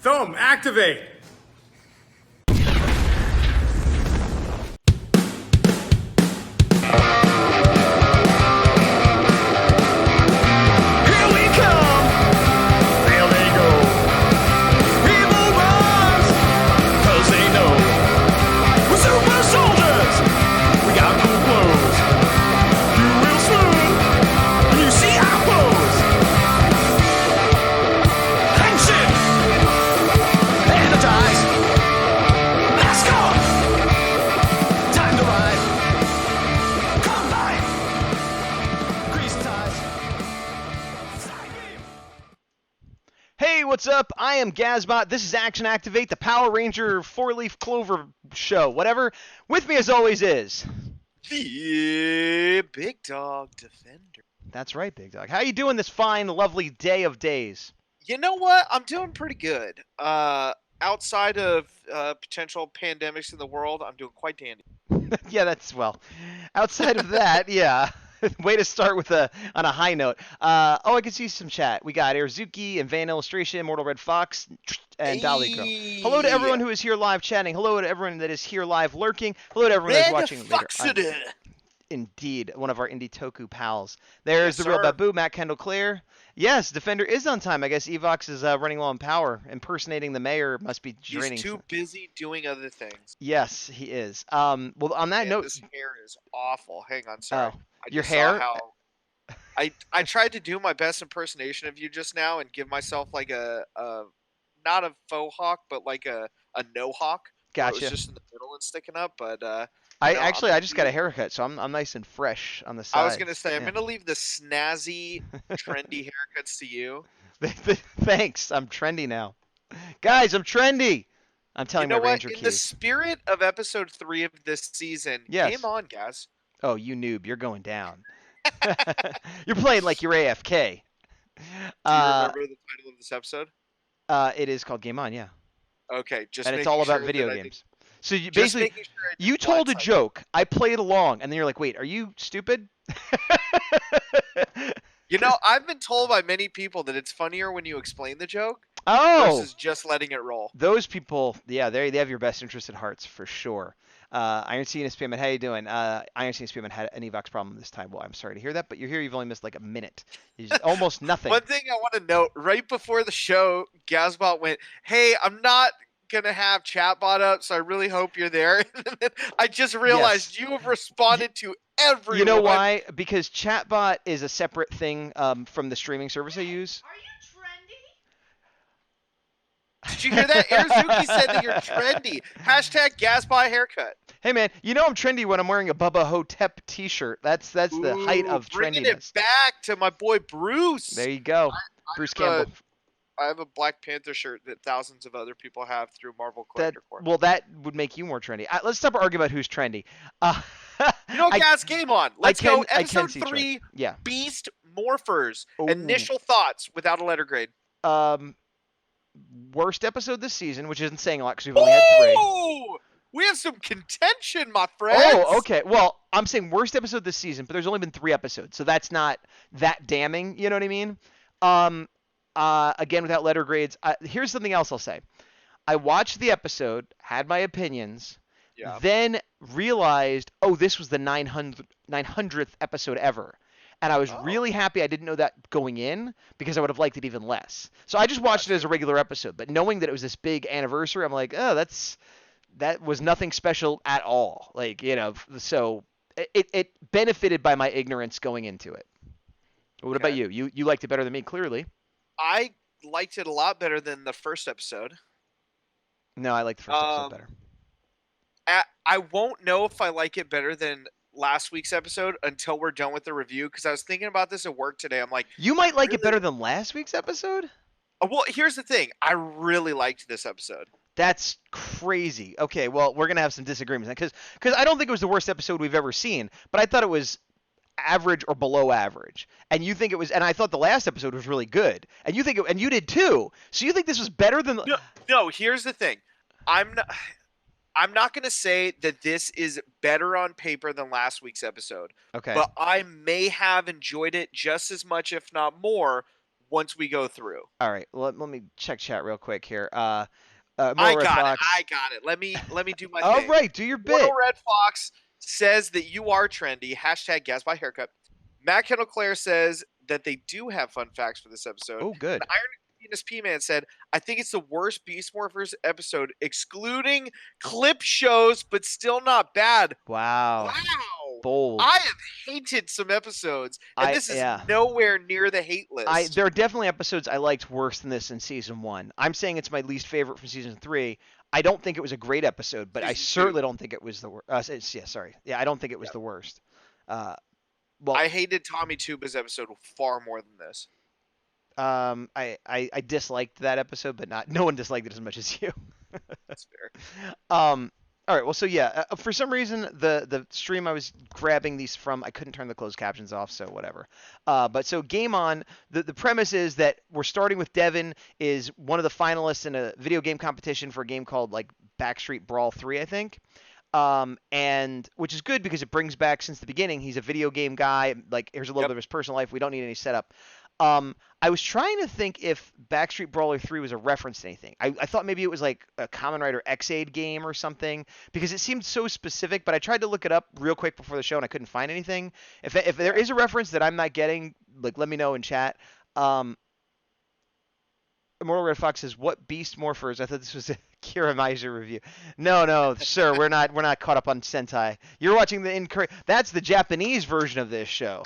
Thumb, activate! What's up? I am Gazbot. This is Action Activate, the Power Ranger 4-Leaf Clover show. Whatever. With me as always is... the Big Dawg Defender. That's right, Big Dog. How you doing this fine, lovely day of days? You know what? I'm doing pretty good. Outside of potential pandemics in the world, I'm doing quite dandy. Yeah, that's, well, outside of that, yeah. Way to start with on a high note. I can see some chat. We got Airzuki and Van Illustration, Mortal Red Fox, and Daligro. Hello to everyone who is here live chatting. Hello to everyone that is here live lurking. Hello to everyone that is watching later. Indeed, one of our Indie Toku pals. There's the real Babu, Matt Kendall Clare. Yes, Defender is on time. I guess Evox is running low on power. Impersonating the mayor must be draining. He's too busy doing other things. Yes, he is. Well, on that note, this hair is awful. Hang on, sorry. Your hair? I tried to do my best impersonation of you just now and give myself like a not a faux hawk, but like a no hawk. Gotcha. It was just in the middle and sticking up, but I just got a haircut, so I'm nice and fresh on the side. I was gonna say I'm gonna leave the snazzy, trendy haircuts to you. Thanks, I'm trendy now, guys. I'm trendy. I'm telling my Ranger keys. In the spirit of episode 3 of this season, game on, guys. Oh, you noob, you're going down. You're playing like you're AFK. Do you remember the title of this episode? It is called Game On, yeah. Okay, and it's all about video games. So you basically, you told a joke, I played along, and then you're like, wait, are you stupid? You know, I've been told by many people that it's funnier when you explain the joke versus just letting it roll. Those people, yeah, they have your best interest at hearts for sure. Iron Sea and Spearman, how you doing? Iron Sea and Spearman had an Evox problem this time. Well, I'm sorry to hear that, but you're here. You've only missed like a minute. Almost nothing. One thing I want to note, right before the show, Gazbot went, hey, I'm not going to have chatbot up, so I really hope you're there. I just realized you have responded to everyone. You know why? Because chatbot is a separate thing from the streaming service I use. Are you trendy? Did you hear that? Airzuki said that you're trendy. Hashtag Gazbot haircut. Hey, man, you know I'm trendy when I'm wearing a Bubba Hotep t-shirt. That's the height of trendiness. Bringing it back to my boy Bruce. There you go. Bruce Campbell. I have a Black Panther shirt that thousands of other people have through Marvel Collector Corps. Well, that would make you more trendy. Let's stop arguing about who's trendy. Guys, game on. Let's go. Episode 3, yeah. Beast Morphers. Ooh. Initial thoughts without a letter grade. Worst episode this season, which isn't saying a lot because we've only had 3. We have some contention, my friends. Oh, okay. Well, I'm saying worst episode this season, but there's only been 3 episodes, so that's not that damning. You know what I mean? Again, without letter grades. Here's something else I'll say. I watched the episode, had my opinions, then realized, this was the 900th episode ever. And I was really happy I didn't know that going in because I would have liked it even less. So I just watched it as a regular episode. But knowing that it was this big anniversary, I'm like, that was nothing special at all. Like, so it benefited by my ignorance going into it. What about you? You liked it better than me, clearly. I liked it a lot better than the first episode. No, I like the first episode better. I won't know if I like it better than last week's episode until we're done with the review, because I was thinking about this at work today. I'm like, you might like it better than last week's episode? Well, here's the thing. I really liked this episode. That's crazy. Okay, well, we're going to have some disagreements because I don't think it was the worst episode we've ever seen, but I thought it was average or below average. And you think it was, and I thought the last episode was really good. And you think and you did too. So you think this was better than No, here's the thing. I'm not going to say that this is better on paper than last week's episode. Okay. But I may have enjoyed it just as much, if not more, once we go through. All right, let me check chat real quick here. I Mortal Red got it. Fox. I got it. Let me do my All thing. right, do your Mortal bit. Red Fox says that you are trendy. Hashtag Gazbot haircut. Matt Kendall Clare says that they do have fun facts for this episode. Oh, good. And Iron Venus P Man said, I think it's the worst Beast Morphers episode, excluding clip shows, but still not bad. Wow. Wow. Bold. I have hated some episodes, and this is yeah. nowhere near the hate list. There are definitely episodes I liked worse than this in season 1. I'm saying it's my least favorite from season 3. I don't think it was a great episode, but I certainly don't think it was the worst. I don't think it was the worst. Well, I hated Tommy Tuba's episode far more than this. I disliked that episode, but no one disliked it as much as you. That's fair. All right. Well, so yeah, for some reason the stream I was grabbing these from, I couldn't turn the closed captions off, so whatever. But so game on. The premise is that we're starting with Devin is one of the finalists in a video game competition for a game called like Backstreet Brawl 3, I think. And which is good because it brings back since the beginning. He's a video game guy. Like here's a little bit of his personal life. We don't need any setup. I was trying to think if Backstreet Brawler 3 was a reference to anything. I thought maybe it was like a Kamen Rider X-Aid game or something because it seemed so specific, but I tried to look it up real quick before the show and I couldn't find anything. If there is a reference that I'm not getting, like let me know in chat. Immortal Red Fox says, "What Beast Morphers?" I thought this was a Kira Meiser review. No, sir, we're not caught up on Sentai. You're watching that's the Japanese version of this show.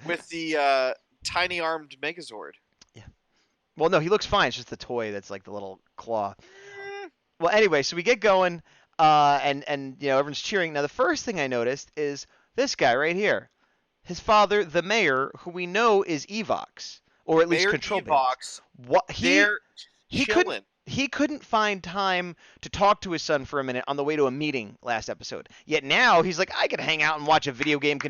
With the tiny armed Megazord. Yeah. Well, no, he looks fine. It's just the toy that's like the little claw. Well, anyway, so we get going, and everyone's cheering. Now, the first thing I noticed is this guy right here. His father, the mayor, who we know is Evox, or at least Control Evox. What he he couldn't find time to talk to his son for a minute on the way to a meeting last episode. Yet now he's like, I could hang out and watch a video game,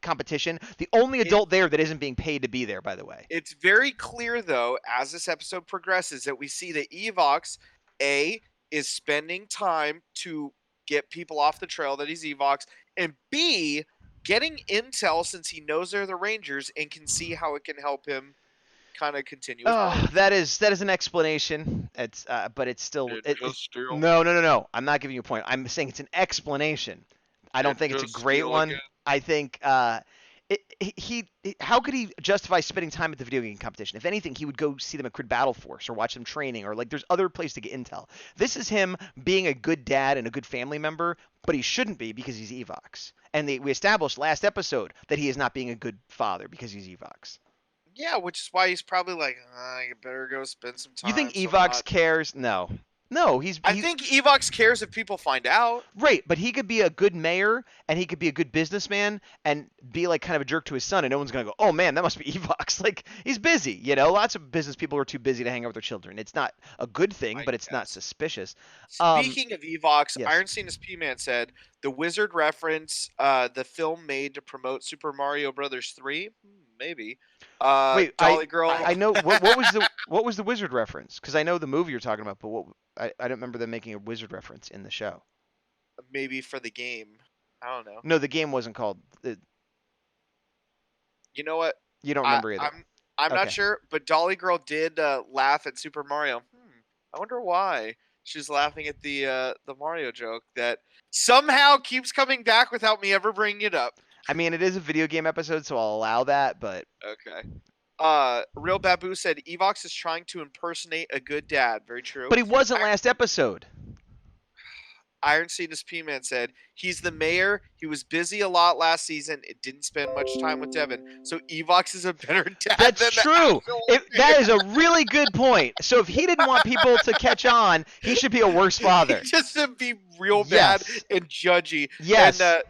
competition. The only adult there that isn't being paid to be there, by the way. It's very clear, though, as this episode progresses, that we see that Evox, A, is spending time to get people off the trail that he's Evox, and B, getting intel since he knows they're the Rangers and can see how it can help him kind of continue. That is an explanation. But it's still no. I'm not giving you a point. I'm saying it's an explanation. I don't think it's a great one. I think how could he justify spending time at the video game competition? If anything, he would go see them at Crid Battle Force or watch them training, or like there's other places to get intel. This is him being a good dad and a good family member, but he shouldn't be because he's Evox. And we established last episode that he is not being a good father because he's Evox. Yeah, which is why he's probably like, you better go spend some time. You think Evox cares? No, I think Evox cares if people find out. Right, but he could be a good mayor and he could be a good businessman and be like kind of a jerk to his son, and no one's gonna go, oh man, that must be Evox. Like he's busy, Lots of business people are too busy to hang out with their children. It's not a good thing, but it's not suspicious. Speaking of Evox, yes. Iron Sinus P-Man said the Wizard reference, the film made to promote Super Mario Brothers 3. Maybe. Wait, Dolly Girl. I know what was the Wizard reference? Because I know the movie you're talking about, but I don't remember them making a Wizard reference in the show. Maybe for the game. I don't know. No, the game wasn't called. You know what? You don't remember either. I'm not sure, but Dolly Girl did laugh at Super Mario. I wonder why. She's laughing at the Mario joke that somehow keeps coming back without me ever bringing it up. I mean, it is a video game episode, so I'll allow that, but... Okay. Real Babu said, Evox is trying to impersonate a good dad. Very true. But he wasn't last episode. Iron Cetus P-Man said, he's the mayor. He was busy a lot last season. It didn't spend much time with Devin. So Evox is a better dad That's true. That is a really good point. So if he didn't want people to catch on, he should be a worse father. Just to be real bad and judgy. Yes. And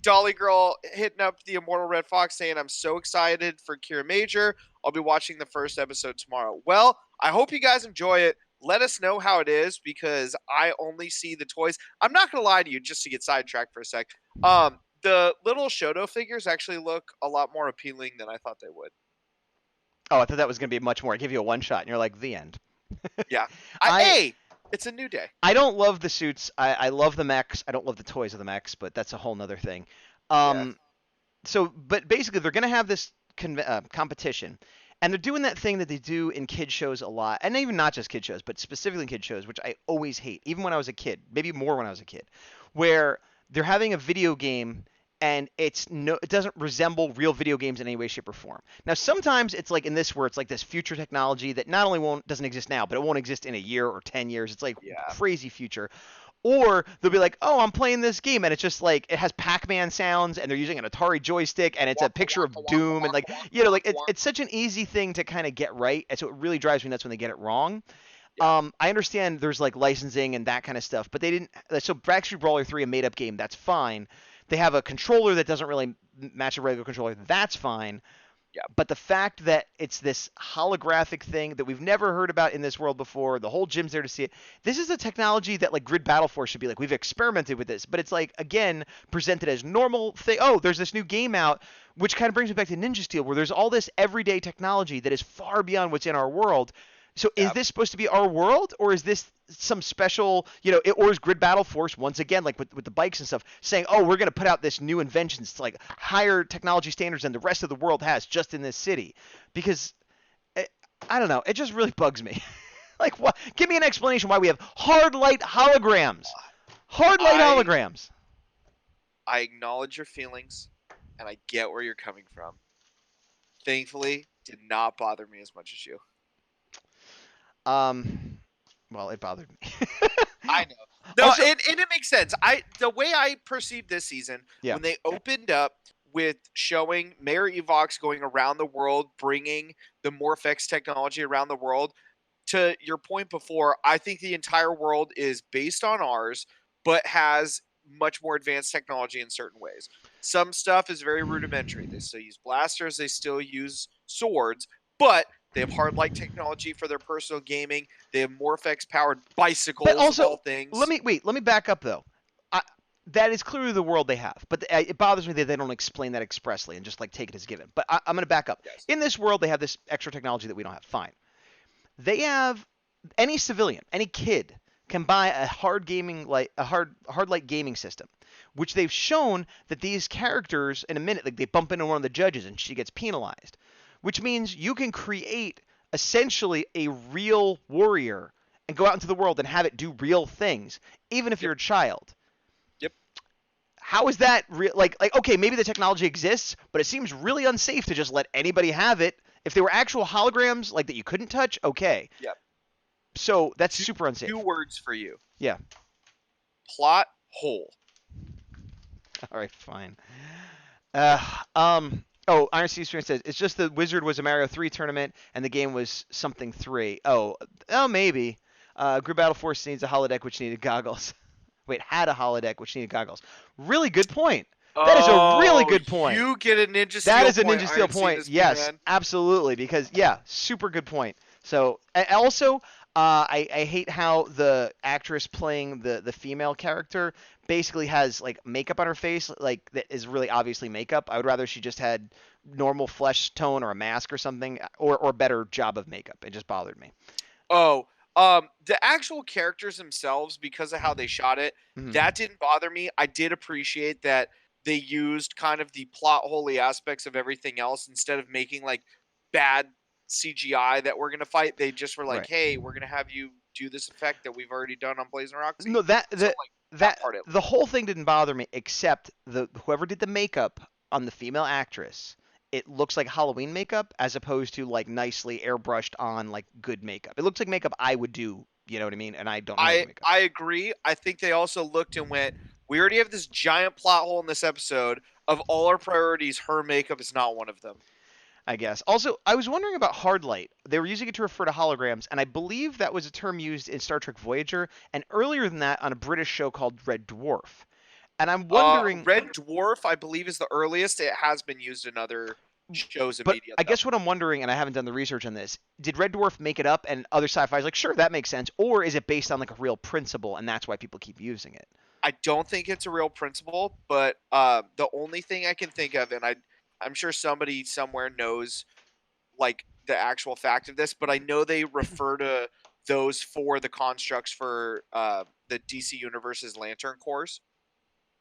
Dolly Girl hitting up the Immortal Red Fox saying, I'm so excited for Kira Major. I'll be watching the first episode tomorrow. Well, I hope you guys enjoy it. Let us know how it is because I only see the toys. I'm not going to lie to you just to get sidetracked for a sec. The little Shoto figures actually look a lot more appealing than I thought they would. Oh, I thought that was going to be much more. I give you a one shot and you're like, the end. Yeah. Hey, it's a new day. I don't love the suits. I love the mechs. I don't love the toys of the mechs, but that's a whole nother thing. So, but basically they're going to have this competition. And they're doing that thing that they do in kid shows a lot, and even not just kid shows, but specifically in kid shows, which I always hate, even when I was a kid, maybe more when I was a kid, where they're having a video game and it doesn't resemble real video games in any way, shape, or form. Now, sometimes it's like in this where it's like this future technology that not only doesn't exist now, but it won't exist in a year or 10 years. It's like Yeah. crazy future. Or they'll be like, oh, I'm playing this game, and it's just like it has Pac-Man sounds, and they're using an Atari joystick, and it's a picture of Doom, and like like it's such an easy thing to kind of get right, and so it really drives me nuts when they get it wrong. Yeah. I understand there's like licensing and that kind of stuff, but they didn't. So Backstreet Brawler 3, a made-up game, that's fine. They have a controller that doesn't really match a regular controller, that's fine. Yeah. But the fact that it's this holographic thing that we've never heard about in this world before, the whole gym's there to see it. This is a technology that like Grid Battle Force should be like, we've experimented with this, but it's like again presented as normal thing. Oh, there's this new game out, which kind of brings me back to Ninja Steel, where there's all this everyday technology that is far beyond what's in our world. So is this supposed to be our world, or is this some special, or is Grid Battle Force once again, like with the bikes and stuff, saying, oh, we're going to put out this new invention, it's like higher technology standards than the rest of the world has just in this city? Because I don't know, it just really bugs me. Like, what? Give me an explanation why we have hard light holograms. Hard light holograms. I acknowledge your feelings, and I get where you're coming from. Thankfully, did not bother me as much as you. Well, it bothered me. I know. No, also, and it makes sense. The way I perceived this season, when they opened up with showing Mayor Evox going around the world, bringing the MorphX technology around the world, to your point before, I think the entire world is based on ours, but has much more advanced technology in certain ways. Some stuff is very rudimentary. They still use blasters. They still use swords, but they have hard light technology for their personal gaming. They have MorphX powered bicycles, but also, of all things. Let me back up though. That is clearly the world they have, but it bothers me that they don't explain that expressly and just like take it as given. But I'm going to back up. Yes. In this world, they have this extra technology that we don't have. Fine. They have any civilian, any kid can buy a hard light gaming system, which they've shown that these characters in a minute, like they bump into one of the judges and she gets penalized, which means you can create essentially a real warrior and go out into the world and have it do real things, even if you're a child. Yep. How is that real? Like okay, maybe the technology exists, but it seems really unsafe to just let anybody have it. If they were actual holograms like that you couldn't touch, okay. Yep. So that's super unsafe. 2 words for you. Yeah. Plot hole. All right, fine. Iron Sea Stream says it's just the Wizard was a Mario 3 tournament and the game was something 3. Oh, maybe. Grid Battle Force needs a holodeck which needed goggles. Wait, had a holodeck which needed goggles. Really good point. That is a really good point. You get a Ninja Steel point. That is a Ninja Steel point. Yes, absolutely. Because, super good point. So, also, I hate how the actress playing the female character basically has, like, makeup on her face, like, that is really obviously makeup. I would rather she just had normal flesh tone or a mask or something, or better job of makeup. It just bothered me. Oh, the actual characters themselves, because of how they shot it, that didn't bother me. I did appreciate that they used kind of the plot holy aspects of everything else instead of making like bad CGI that we're going to fight. They just were like, hey, we're going to have you do this effect that we've already done on Blazing Roxy. No, that part the whole thing didn't bother me, except whoever did the makeup on the female actress, it looks like Halloween makeup as opposed to like nicely airbrushed on like good makeup. It looks like makeup I would do, you know what I mean? And I don't know makeup. I agree. I think they also looked and went, we already have this giant plot hole in this episode. Of all our priorities, her makeup is not one of them. I guess. Also, I was wondering about hard light. They were using it to refer to holograms, and I believe that was a term used in Star Trek Voyager, and earlier than that on a British show called Red Dwarf. And I'm wondering... Red Dwarf, I believe, is the earliest. It has been used in other shows and media. I guess what I'm wondering, and I haven't done the research on this, did Red Dwarf make it up and other sci-fi is like, sure, that makes sense, or is it based on like a real principle, and that's why people keep using it? I don't think it's a real principle, but the only thing I can think of, and I'm sure somebody somewhere knows like the actual fact of this, but I know they refer to those for the constructs for the DC Universe's Lantern cores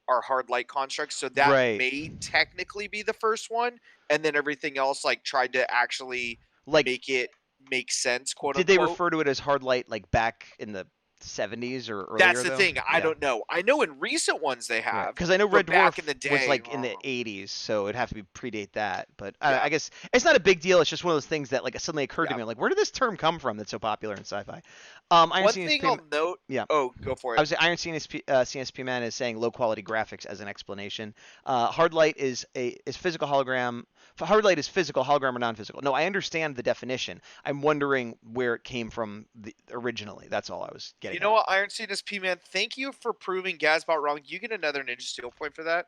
are hard light constructs. So that may technically be the first one, and then everything else like tried to actually Like, make it make sense, quote did they unquote. refer to it as hard light like back in the 70s or earlier? That's the though? thing. I Yeah. don't know. I know in recent ones they have. Because I know but Red back Dwarf in the was day, like in the 80s, so it'd have to be predate that. But Yeah. I guess it's not a big deal. It's just one of those things that like suddenly occurred to Yeah. me. I'm like, where did this term come from that's so popular in sci-fi? One thing I'll note. Yeah. Oh, go for I it. was Iron CNSP man is saying low quality graphics as an explanation. Hard light is physical hologram. Hard light is physical, hologram or non-physical. No, I understand the definition. I'm wondering where it came from originally. That's all I was getting. You know what, Iron CNSP man? Thank you for proving Gazbot wrong. You get another Ninja Steel point for that.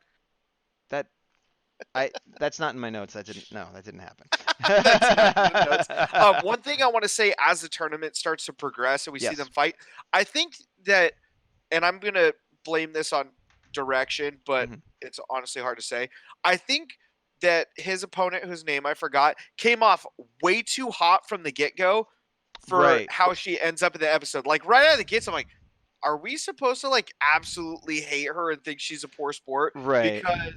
That's not in my notes. That didn't happen. That's not in the notes. One thing I want to say as the tournament starts to progress and we see them fight, I think that, and I'm going to blame this on direction, but it's honestly hard to say. I think that his opponent, whose name I forgot, came off way too hot from the get-go for how she ends up in the episode. Like, right out of the gates, I'm like, are we supposed to, like, absolutely hate her and think she's a poor sport? Right. Because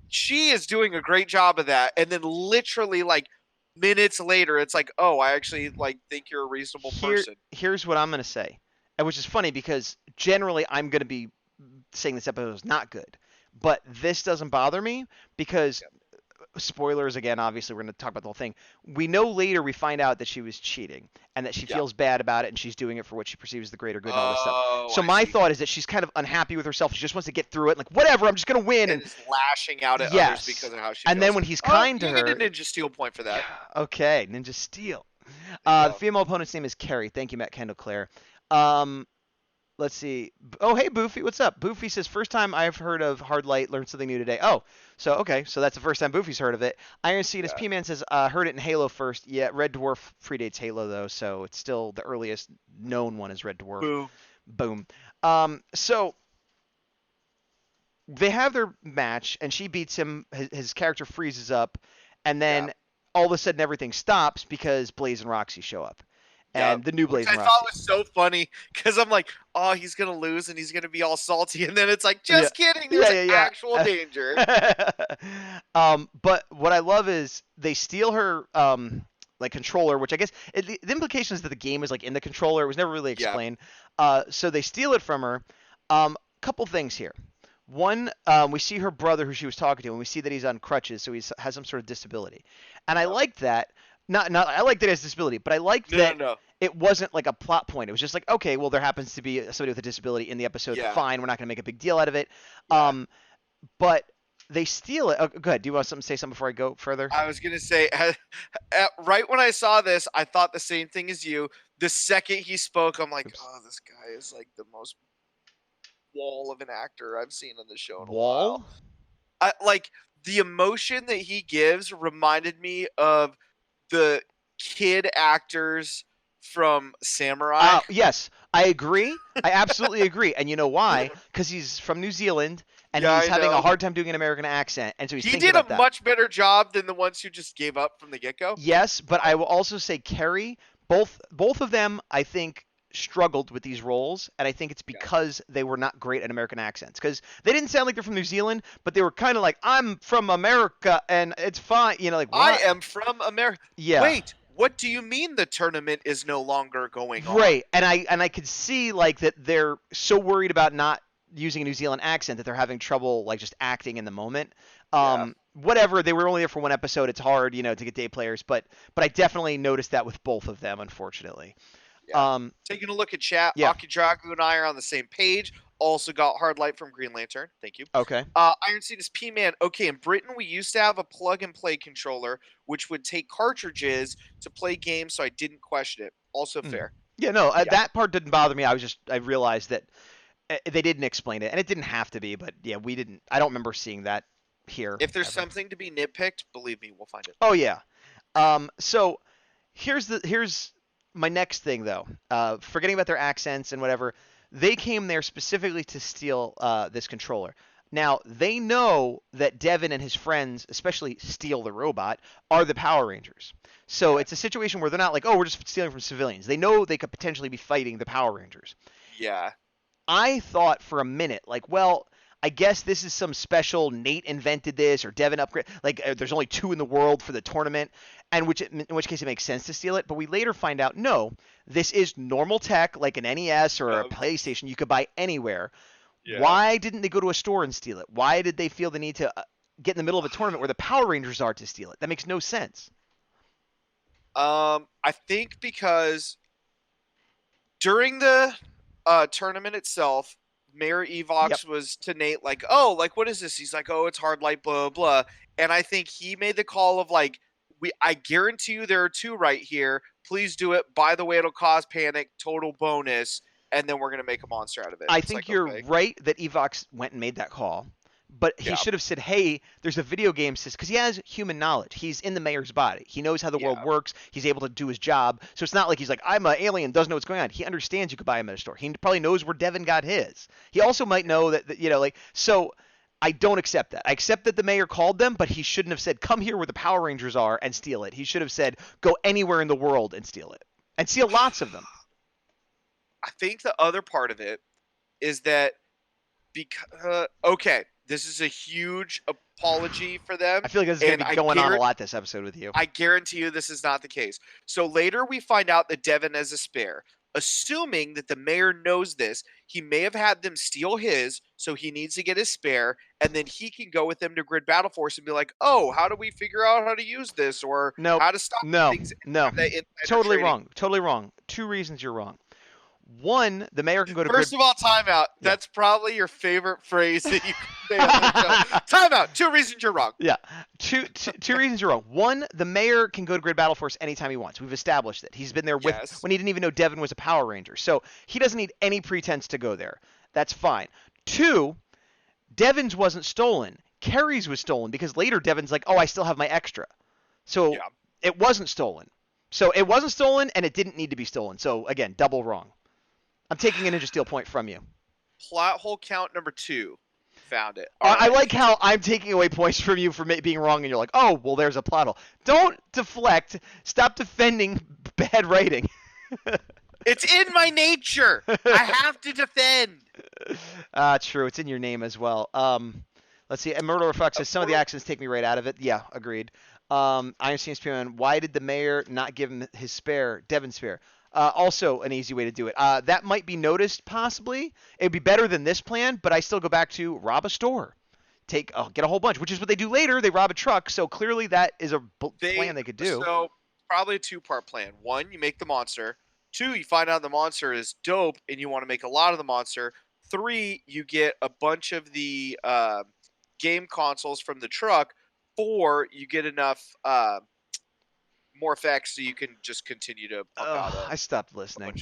she is doing a great job of that, and then literally like minutes later it's like, oh, I actually like think you're a reasonable person. Here's what I'm gonna say, which is funny because generally I'm gonna be saying this episode is not good, but this doesn't bother me because spoilers again, obviously we're going to talk about the whole thing. We know later we find out that she was cheating and that she feels bad about it and she's doing it for what she perceives as the greater good and all this stuff. So my thought is that she's kind of unhappy with herself. She just wants to get through it. Like, whatever, I'm just going to win. And lashing out at others because of how she And feels. then when he's kind to her. You get a Ninja Steel point for that. Okay, Ninja Steel. The female opponent's name is Carrie. Thank you, Matt Kendall Claire. Let's see. Oh, hey, Boofy. What's up? Boofy says, first time I've heard of Hard Light. Learned something new today. Oh, so, okay. So that's the first time Boofy's heard of it. Iron Seed P-Man says, heard it in Halo first. Yeah, Red Dwarf predates Halo, though, so it's still the earliest known one is Red Dwarf. Boom. So they have their match, and she beats him. His character freezes up, and then all of a sudden everything stops because Blaze and Roxy show up. And the new Blaze and Roxy. I thought was so funny because I'm like, oh, he's going to lose and he's going to be all salty. And then it's like, just kidding. There's actual danger. But what I love is they steal her like controller, which I guess the implication is that the game is like in the controller. It was never really explained. So they steal it from her. Couple things here. One, we see her brother who she was talking to, and we see that he's on crutches, so he has some sort of disability. And I liked that. I like that he has disability, but I liked that it wasn't like a plot point. It was just like, okay, well, there happens to be somebody with a disability in the episode. Fine, we're not going to make a big deal out of it. But they steal it. Oh, go ahead. Do you want to say something before I go further? I was going to say, right when I saw this, I thought the same thing as you. The second he spoke, I'm like, oh, this guy is like the most wall of an actor I've seen on the show in a while. Like, the emotion that he gives reminded me of the kid actors from Samurai. Yes, I agree. I absolutely agree. And you know why? Because he's from New Zealand, and he's having a hard time doing an American accent. And so he did a much better job than the ones who just gave up from the get-go. Yes, but I will also say Carrie, both of them, I think, struggled with these roles, and I think it's because they were not great at American accents, because they didn't sound like they're from New Zealand, but they were kind of like, I'm from America and it's fine, like what? I am from America. Yeah. Wait, what do you mean the tournament is no longer going on? Right, and I could see like that they're so worried about not using a New Zealand accent that they're having trouble like just acting in the moment. Whatever, they were only there for one episode. It's hard, to get day players, but I definitely noticed that with both of them, unfortunately. Taking a look at chat, Aki Dragu and I are on the same page. Also got Hard Light from Green Lantern. Thank you. Okay. Iron Seed is P-Man. Okay, in Britain, we used to have a plug-and-play controller, which would take cartridges to play games, so I didn't question it. Also fair. Yeah, no, that part didn't bother me. I realized that they didn't explain it, and it didn't have to be, but yeah, we didn't. I don't remember seeing that here. If there's something to be nitpicked, believe me, we'll find it. Oh, yeah. So here's my next thing, though. Forgetting about their accents and whatever, they came there specifically to steal this controller. Now, they know that Devin and his friends, especially Steel the Robot, are the Power Rangers. So it's a situation where they're not like, oh, we're just stealing from civilians. They know they could potentially be fighting the Power Rangers. Yeah. I thought for a minute, like, well, I guess this is some special Nate invented this or Devin upgrade. Like there's only 2 in the world for the tournament, and in which case it makes sense to steal it. But we later find out no, this is normal tech like an NES or a PlayStation you could buy anywhere. Yeah. Why didn't they go to a store and steal it? Why did they feel the need to get in the middle of a tournament where the Power Rangers are to steal it? That makes no sense. I think because during the tournament itself, Mayor Evox was to Nate like, oh, like, what is this? He's like, oh, it's hard light, blah, blah. And I think he made the call of like, I guarantee you there are 2 right here. Please do it. By the way, it'll cause panic, total bonus, and then we're going to make a monster out of it. I think you're right that Evox went and made that call. But he should have said, hey, there's a video game system, because he has human knowledge. He's in the mayor's body. He knows how the world works. He's able to do his job. So it's not like he's like, I'm an alien, doesn't know what's going on. He understands you could buy him at a store. He probably knows where Devin got his. He also might know that so I don't accept that. I accept that the mayor called them, but he shouldn't have said, come here where the Power Rangers are and steal it. He should have said, go anywhere in the world and steal it. And steal lots of them. I think the other part of it is that because, this is a huge apology for them. I feel like this is going to be going on a lot this episode with you. I guarantee you this is not the case. So later we find out that Devin has a spare. Assuming that the mayor knows this, he may have had them steal his, so he needs to get his spare, and then he can go with them to Grid Battle Force and be like, oh, how do we figure out how to use this? Or how to stop things? No. Totally wrong. Totally wrong. 2 reasons you're wrong. 1, the mayor can go to First of all, timeout. Yeah. That's probably your favorite phrase that you can say on the show. Timeout. 2 reasons you're wrong. Yeah. Two reasons you're wrong. 1, the mayor can go to Grid Battle Force anytime he wants. We've established it. He's been there when he didn't even know Devin was a Power Ranger. So he doesn't need any pretense to go there. That's fine. 2, Devin's wasn't stolen. Carrie's was stolen because later Devin's like, oh, I still have my extra. So it wasn't stolen. So it wasn't stolen and it didn't need to be stolen. So again, double wrong. I'm taking a Ninja Steel point from you. Plot hole count number 2. Found it. I like how I'm taking away points from you for being wrong, and you're like, oh, well, there's a plot hole. Don't deflect. Stop defending bad writing. It's in my nature. I have to defend. True. It's in your name as well. Let's see. And Murderer Fox says, some of the accents take me right out of it. Yeah, agreed. Iron Steam Spearman, why did the mayor not give him his spare, Devin's spare? Also an easy way to do it. That might be noticed possibly. It'd be better than this plan, but I still go back to rob a store. Get a whole bunch, which is what they do later. They rob a truck, so clearly that is a plan they could do. So probably a 2-part plan. 1, you make the monster. 2, you find out the monster is dope and you want to make a lot of the monster. 3, you get a bunch of the game consoles from the truck. 4, you get enough more effects so you can just continue to pump out I stopped listening.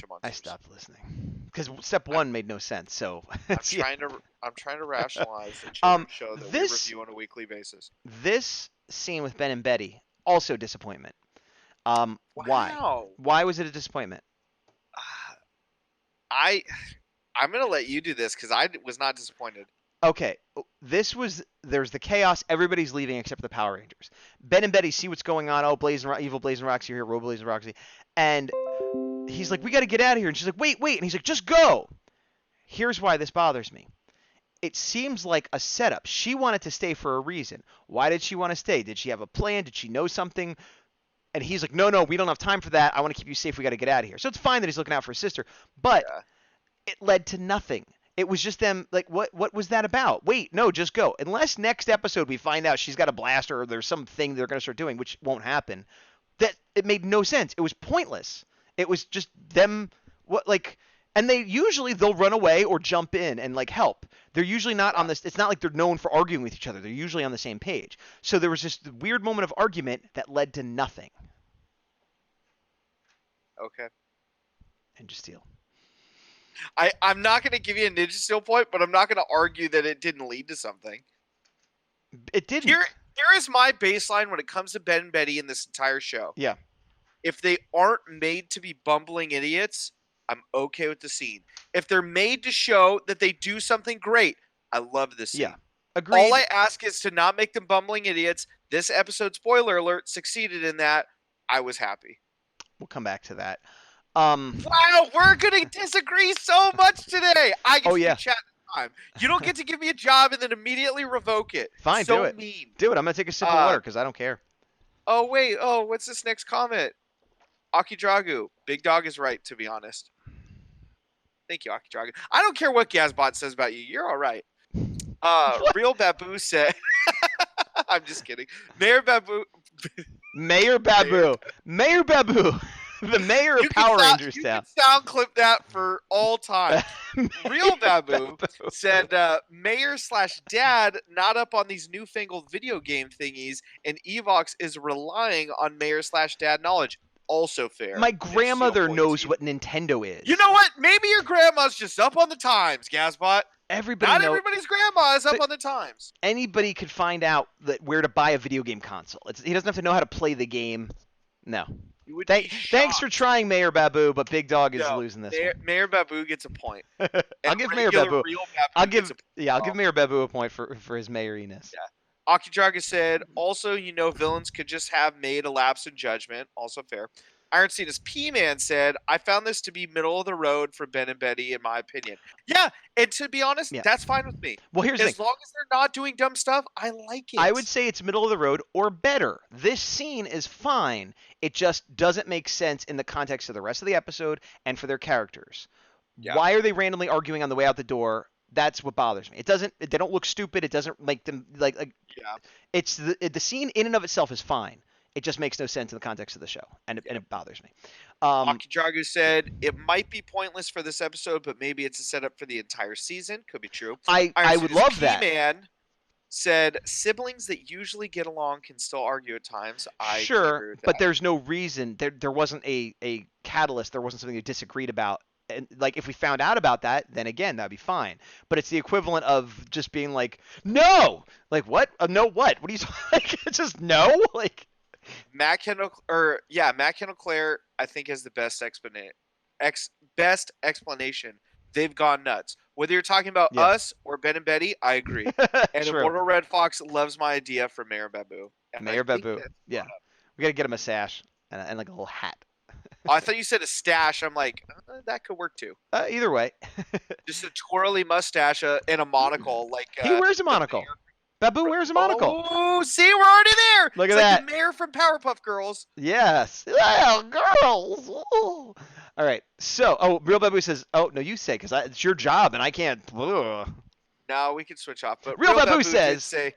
Because step 1 made no sense. So I'm trying to rationalize the children's show that we review on a weekly basis. This scene with Ben and Betty, also disappointment. Why? Why was it a disappointment? I'm gonna let you do this because I was not disappointed. Okay, there's the chaos. Everybody's leaving except for the Power Rangers. Ben and Betty see what's going on. Oh, evil Blazing Roxy here, Robo Blazing Roxy, and he's like, we got to get out of here. And she's like, wait, and he's like, just go. Here's why this bothers me. It seems like a setup. She wanted to stay for a reason. Why did she want to stay? Did she have a plan? Did she know something? And he's like, no, we don't have time for that. I want to keep you safe. We got to get out of here. So it's fine that he's looking out for his sister, but it led to nothing. It was just them, like, what was that about? Wait, no, just go. Unless next episode we find out she's got a blaster or there's something they're going to start doing, which won't happen, that it made no sense. It was pointless. It was just them, and they'll run away or jump in and, like, help. They're usually not on this, it's not like they're known for arguing with each other. They're usually on the same page. So there was this weird moment of argument that led to nothing. Okay. Ninja Steel. I'm not going to give you a Ninja Steel point, but I'm not going to argue that it didn't lead to something. It didn't. Here is my baseline when it comes to Ben and Betty in this entire show. Yeah. If they aren't made to be bumbling idiots, I'm okay with the scene. If they're made to show that they do something great, I love this scene. Yeah. Agreed. All I ask is to not make them bumbling idiots. This episode, spoiler alert, succeeded in that. I was happy. We'll come back to that. Wow, we're going to disagree so much today. I get chat. time. You don't get to give me a job and then immediately revoke it. Fine, so do it. mean. Do it. I'm gonna take a sip of water because I don't care. Oh wait. Oh, what's this next comment? Aki Dragu. Big Dog is right, to be honest. Thank you, Aki Dragu. I don't care what Gazbot says about you. You're all right. Real Babu said. I'm just kidding. Mayor Babu. Mayor Babu. Mayor Babu. The mayor of Power Rangers you Town. can sound clip that for all time. Real Babu said, Mayor/Dad not up on these newfangled video game thingies, and Evox is relying on Mayor/Dad knowledge. Also fair. My grandmother knows what Nintendo is. You know what? Maybe your grandma's just up on the times, Gazbot. Not everybody's grandma is up on the times. Anybody could find out where to buy a video game console. He doesn't have to know how to play the game. No. Thanks for trying, Mayor Babu, but Big Dog is losing this one. Mayor Babu gets a point. I'll give Mayor Babu. I'll give Mayor Babu a point for his mayoriness. Yeah. Akidraga said, also, villains could just have made a lapse in judgment. Also fair. Iron Cena's P-Man said, I found this to be middle of the road for Ben and Betty, in my opinion. Yeah, and to be honest, that's fine with me. Well, here's the thing. As long as they're not doing dumb stuff, I like it. I would say it's middle of the road or better. This scene is fine. It just doesn't make sense in the context of the rest of the episode and for their characters. Yeah. Why are they randomly arguing on the way out the door? That's what bothers me. They don't look stupid. It doesn't make them like. Yeah. It's the scene in and of itself is fine. It just makes no sense in the context of the show, and it bothers me. Akidragu said it might be pointless for this episode, but maybe it's a setup for the entire season. Could be true. I would love that. P-Man said siblings that usually get along can still argue at times. Sure, but there's no reason. There wasn't a catalyst. There wasn't something they disagreed about. And like if we found out about that, then again that'd be fine. But it's the equivalent of just being like, no, like what? No, what? What are you like? Just no, like. Matt Kendall Claire, I think, is the best explanation. They've gone nuts. Whether you're talking about us or Ben and Betty, I agree. And Immortal Red Fox loves my idea for Mayor Babu. Mayor Babu, yeah. We gotta get him a sash and like a little hat. Oh, I thought you said a stash. I'm like, that could work too. Either way. Just a twirly mustache and a monocle. Like he wears a monocle. Babu wears a monocle. Oh, see, we're already there. Look at that. The mayor from Powerpuff Girls. Yes. Yeah, girls. Ooh. All right. So, Real Babu says, oh, no, you say, because it's your job, and I can't. Ugh. No, we can switch off. But Real Babu says, say,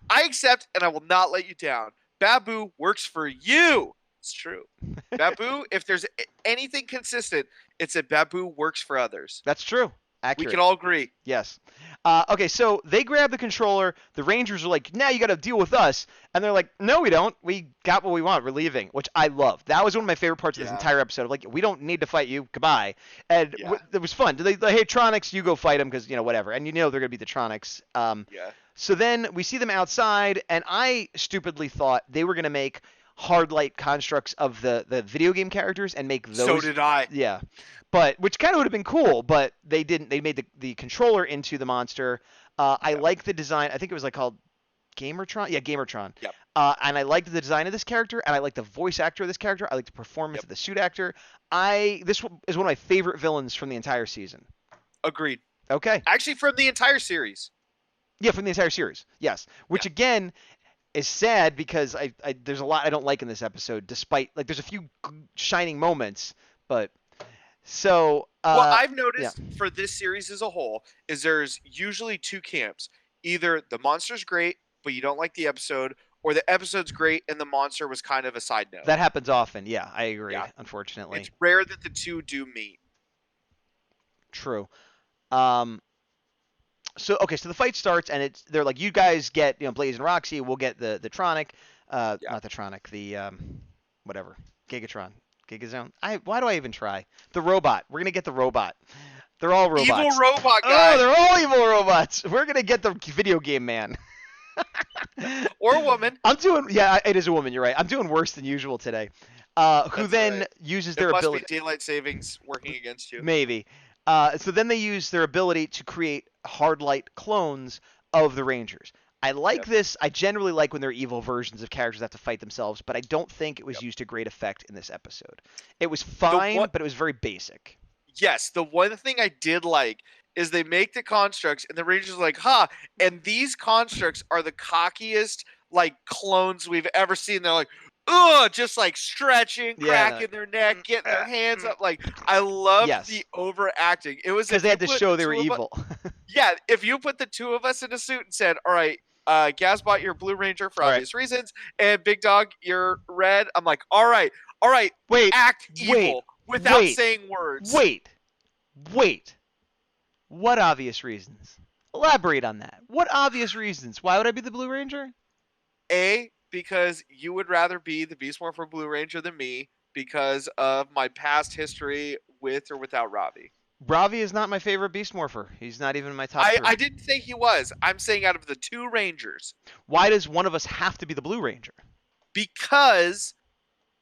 I accept, and I will not let you down. Babu works for you. It's true. Babu, if there's anything consistent, it's that Babu works for others. That's true. Accurate. We can all agree. Yes. Okay, so they grab the controller. The Rangers are like, now you got to deal with us. And they're like, no, we don't. We got what we want. We're leaving, which I love. That was one of my favorite parts of this entire episode. Like, we don't need to fight you. Goodbye. And it was fun. They hey, Tronics, you go fight them because, whatever. And they're going to be the Tronics. So then we see them outside, and I stupidly thought they were going to make hard light constructs of the video game characters and make those. So did I. Yeah. But which kind of would have been cool, but they didn't. They made the controller into the monster. I like the design. I think it was called Gamertron. Yeah, Gamertron. Yep. And I liked the design of this character, and I like the voice actor of this character. I like the performance of the suit actor. This is one of my favorite villains from the entire season. Agreed. Okay. Actually, from the entire series. Yeah, from the entire series. Yes. Which again is sad because I there's a lot I don't like in this episode. Despite there's a few shining moments, but. So what I've noticed for this series as a whole is there's usually two camps. Either the monster's great, but you don't like the episode, or the episode's great and the monster was kind of a side note. That happens often. Yeah, I agree. Yeah. Unfortunately, it's rare that the two do meet. True. So the fight starts and they're like, you guys get Blaze and Roxy, we'll get the Tronic, not the Tronic, the whatever, Gigatron. Gigazone. Why do I even try? The robot. We're gonna get the robot. They're all robots. Evil robot guy. Oh, they're all evil robots. We're gonna get the video game man. Or woman. It is a woman. You're right. I'm doing worse than usual today. Who then uses their ability? Must be daylight savings working against you. Maybe. So then they use their ability to create hard light clones of the Rangers. I like this. I generally like when they're evil versions of characters that have to fight themselves, but I don't think it was used to great effect in this episode. It was fine, but it was very basic. Yes, the one thing I did like is they make the constructs, and the Rangers are like, huh. And these constructs are the cockiest, like, clones we've ever seen. They're like, ugh, just like stretching, cracking their neck, getting their hands up. Like, I loved the overacting. It was because they had to show they were evil. Yeah, if you put the two of us in a suit and said, all right, Gazbot, you're Blue Ranger for obvious reasons, and Big Dog, you're red. I'm like, all right, wait, act evil without saying words. Wait. What obvious reasons? Elaborate on that. What obvious reasons? Why would I be the Blue Ranger? A, because you would rather be the Beast Morpher Blue Ranger than me because of my past history with or without Ravi. Ravi is not my favorite Beast Morpher. He's not even in my top 3. I didn't say he was. I'm saying out of the 2 Rangers. Why does one of us have to be the Blue Ranger? Because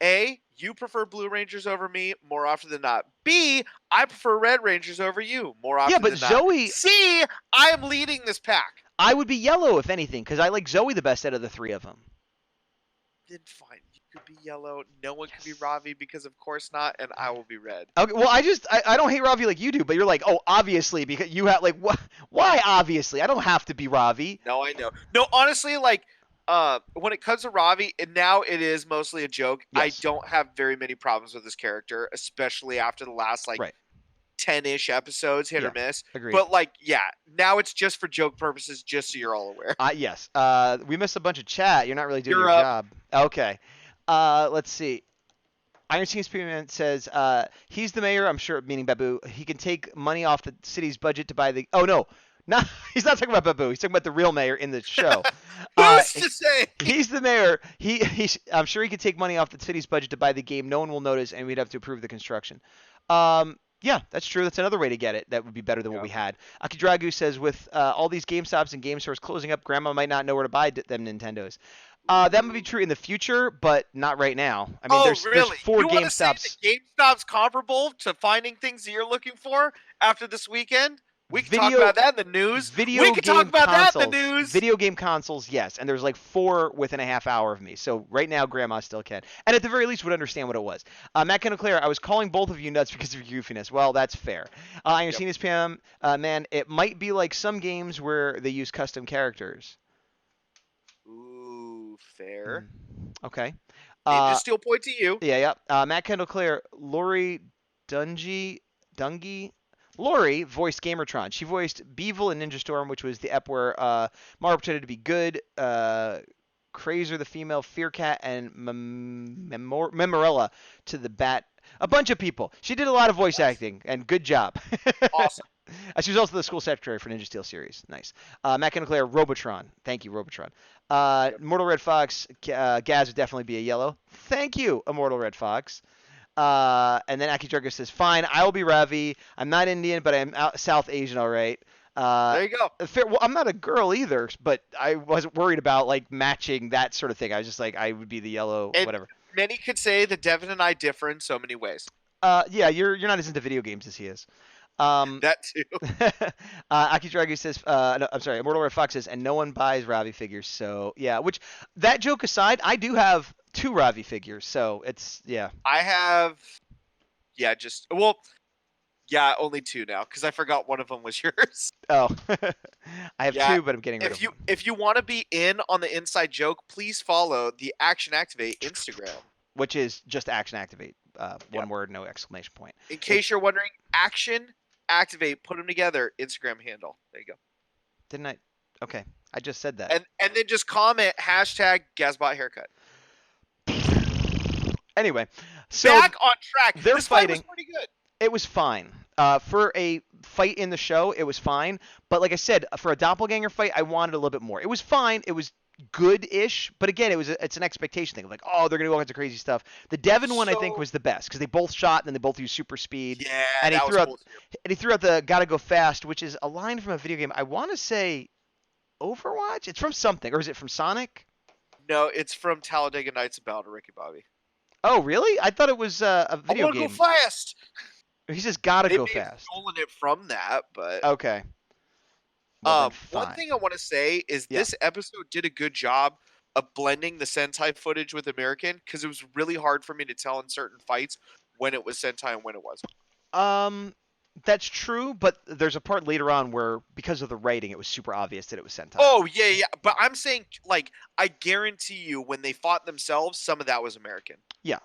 A, you prefer Blue Rangers over me more often than not. B, I prefer Red Rangers over you more often than not. Yeah, but Zoe... C, I am leading this pack. I would be yellow, if anything, because I like Zoe the best out of the 3 of them. Then fine. You could be yellow. No one could be Ravi because of course not, and I will be red. Okay, well, I don't hate Ravi like you do, but you're like, oh, obviously, because you have, like, why obviously? I don't have to be Ravi. No, I know. No, honestly, like, when it comes to Ravi, and now it is mostly a joke, yes. I don't have very many problems with this character, especially after the last, like, 10-ish episodes, hit or miss. Agreed. But, like, yeah, now it's just for joke purposes, just so you're all aware. Yes. We missed a bunch of chat. You're not really doing your job. Okay. Let's see. Iron Team Experiment says, he's the mayor, I'm sure, meaning Babu. He can take money off the city's budget to buy the... Oh, no. No, he's not talking about Babu. He's talking about the real mayor in the show. Who's to say? He's the mayor. I'm sure he could take money off the city's budget to buy the game. No one will notice, and we'd have to approve the construction. Yeah, that's true. That's another way to get it. That would be better than what we had. Akidragu says, with all these GameStops and game stores closing up, Grandma might not know where to buy them Nintendos. That might be true in the future, but not right now. I mean, there's 4 you GameStops. Say that GameStop's comparable to finding things that you're looking for after this weekend? We can talk about that in the news. We can talk about that in the news. Video game consoles, yes. And there's like 4 within a half hour of me. So right now, Grandma still can. And at the very least would understand what it was. Matt Kendall-Claire, I was calling both of you nuts because of your goofiness. Well, that's fair. Iron Seen Pam, man, it might be like some games where they use custom characters. Ooh, fair. Okay. Ninja Steel point to you. Yeah. Matt Kendall-Claire, Lori Dungy. Lori voiced Gamertron. She voiced Beevil in Ninja Storm, which was the ep where Mario pretended to be good, Crazer the female, Fearcat, and Memorella to the Bat. A bunch of people. She did a lot of voice acting, and good job. Awesome. She was also the school secretary for Ninja Steel series. Nice. Matt Kendall-Claire, Robotron. Thank you, Robotron. Immortal Red Fox, Gaz would definitely be a yellow. Thank you, Immortal Red Fox. And then Aki Jargo says, fine, I will be Ravi. I'm not Indian, but I'm South Asian, all right. There you go. Well, I'm not a girl either, but I wasn't worried about, like, matching that sort of thing. I was just like, I would be the yellow, and whatever. Many could say that Devin and I differ in so many ways. Yeah, you're not as into video games as he is. That too. Aki Dragu says, no, I'm sorry, Immortal Red Fox says, and no one buys Ravi figures. So, yeah, which, that joke aside, I do have 2 Ravi figures. So, it's, yeah. I have, only 2 now, because I forgot one of them was yours. Oh, I have 2, but I'm getting rid of them. If you want to be in on the inside joke, please follow the Action Activate Instagram. Which is just Action Activate. One word, no exclamation point. In case you're wondering, Action Activate, put them together, Instagram handle. There you go. Didn't I? Okay, I just said that. And then just comment #Gazbot haircut. Anyway, so back on track. They're this fighting. Fight was pretty good. It was fine. For a fight in the show, it was fine. But like I said, for a doppelganger fight, I wanted a little bit more. It was fine. It was good-ish, but again, it's an expectation thing. Like, oh, they're gonna go all kinds of crazy stuff. The Devin one, I think, was the best because they both shot and then they both used super speed. Yeah, and he threw out, cool. And he threw out the "Gotta Go Fast," which is a line from a video game. I want to say Overwatch. It's from something, or is it from Sonic? No, it's from Talladega Nights of Battle to Ricky Bobby. Oh, really? I thought it was a video game. I want to go fast. He says "Gotta go fast." They may have stolen it from that, but okay. Well, one thing I want to say is this episode did a good job of blending the Sentai footage with American because it was really hard for me to tell in certain fights when it was Sentai and when it wasn't. That's true, but there's a part later on where, because of the writing, it was super obvious that it was Sentai. Oh, yeah. But I'm saying, like, I guarantee you when they fought themselves, some of that was American. Yeah.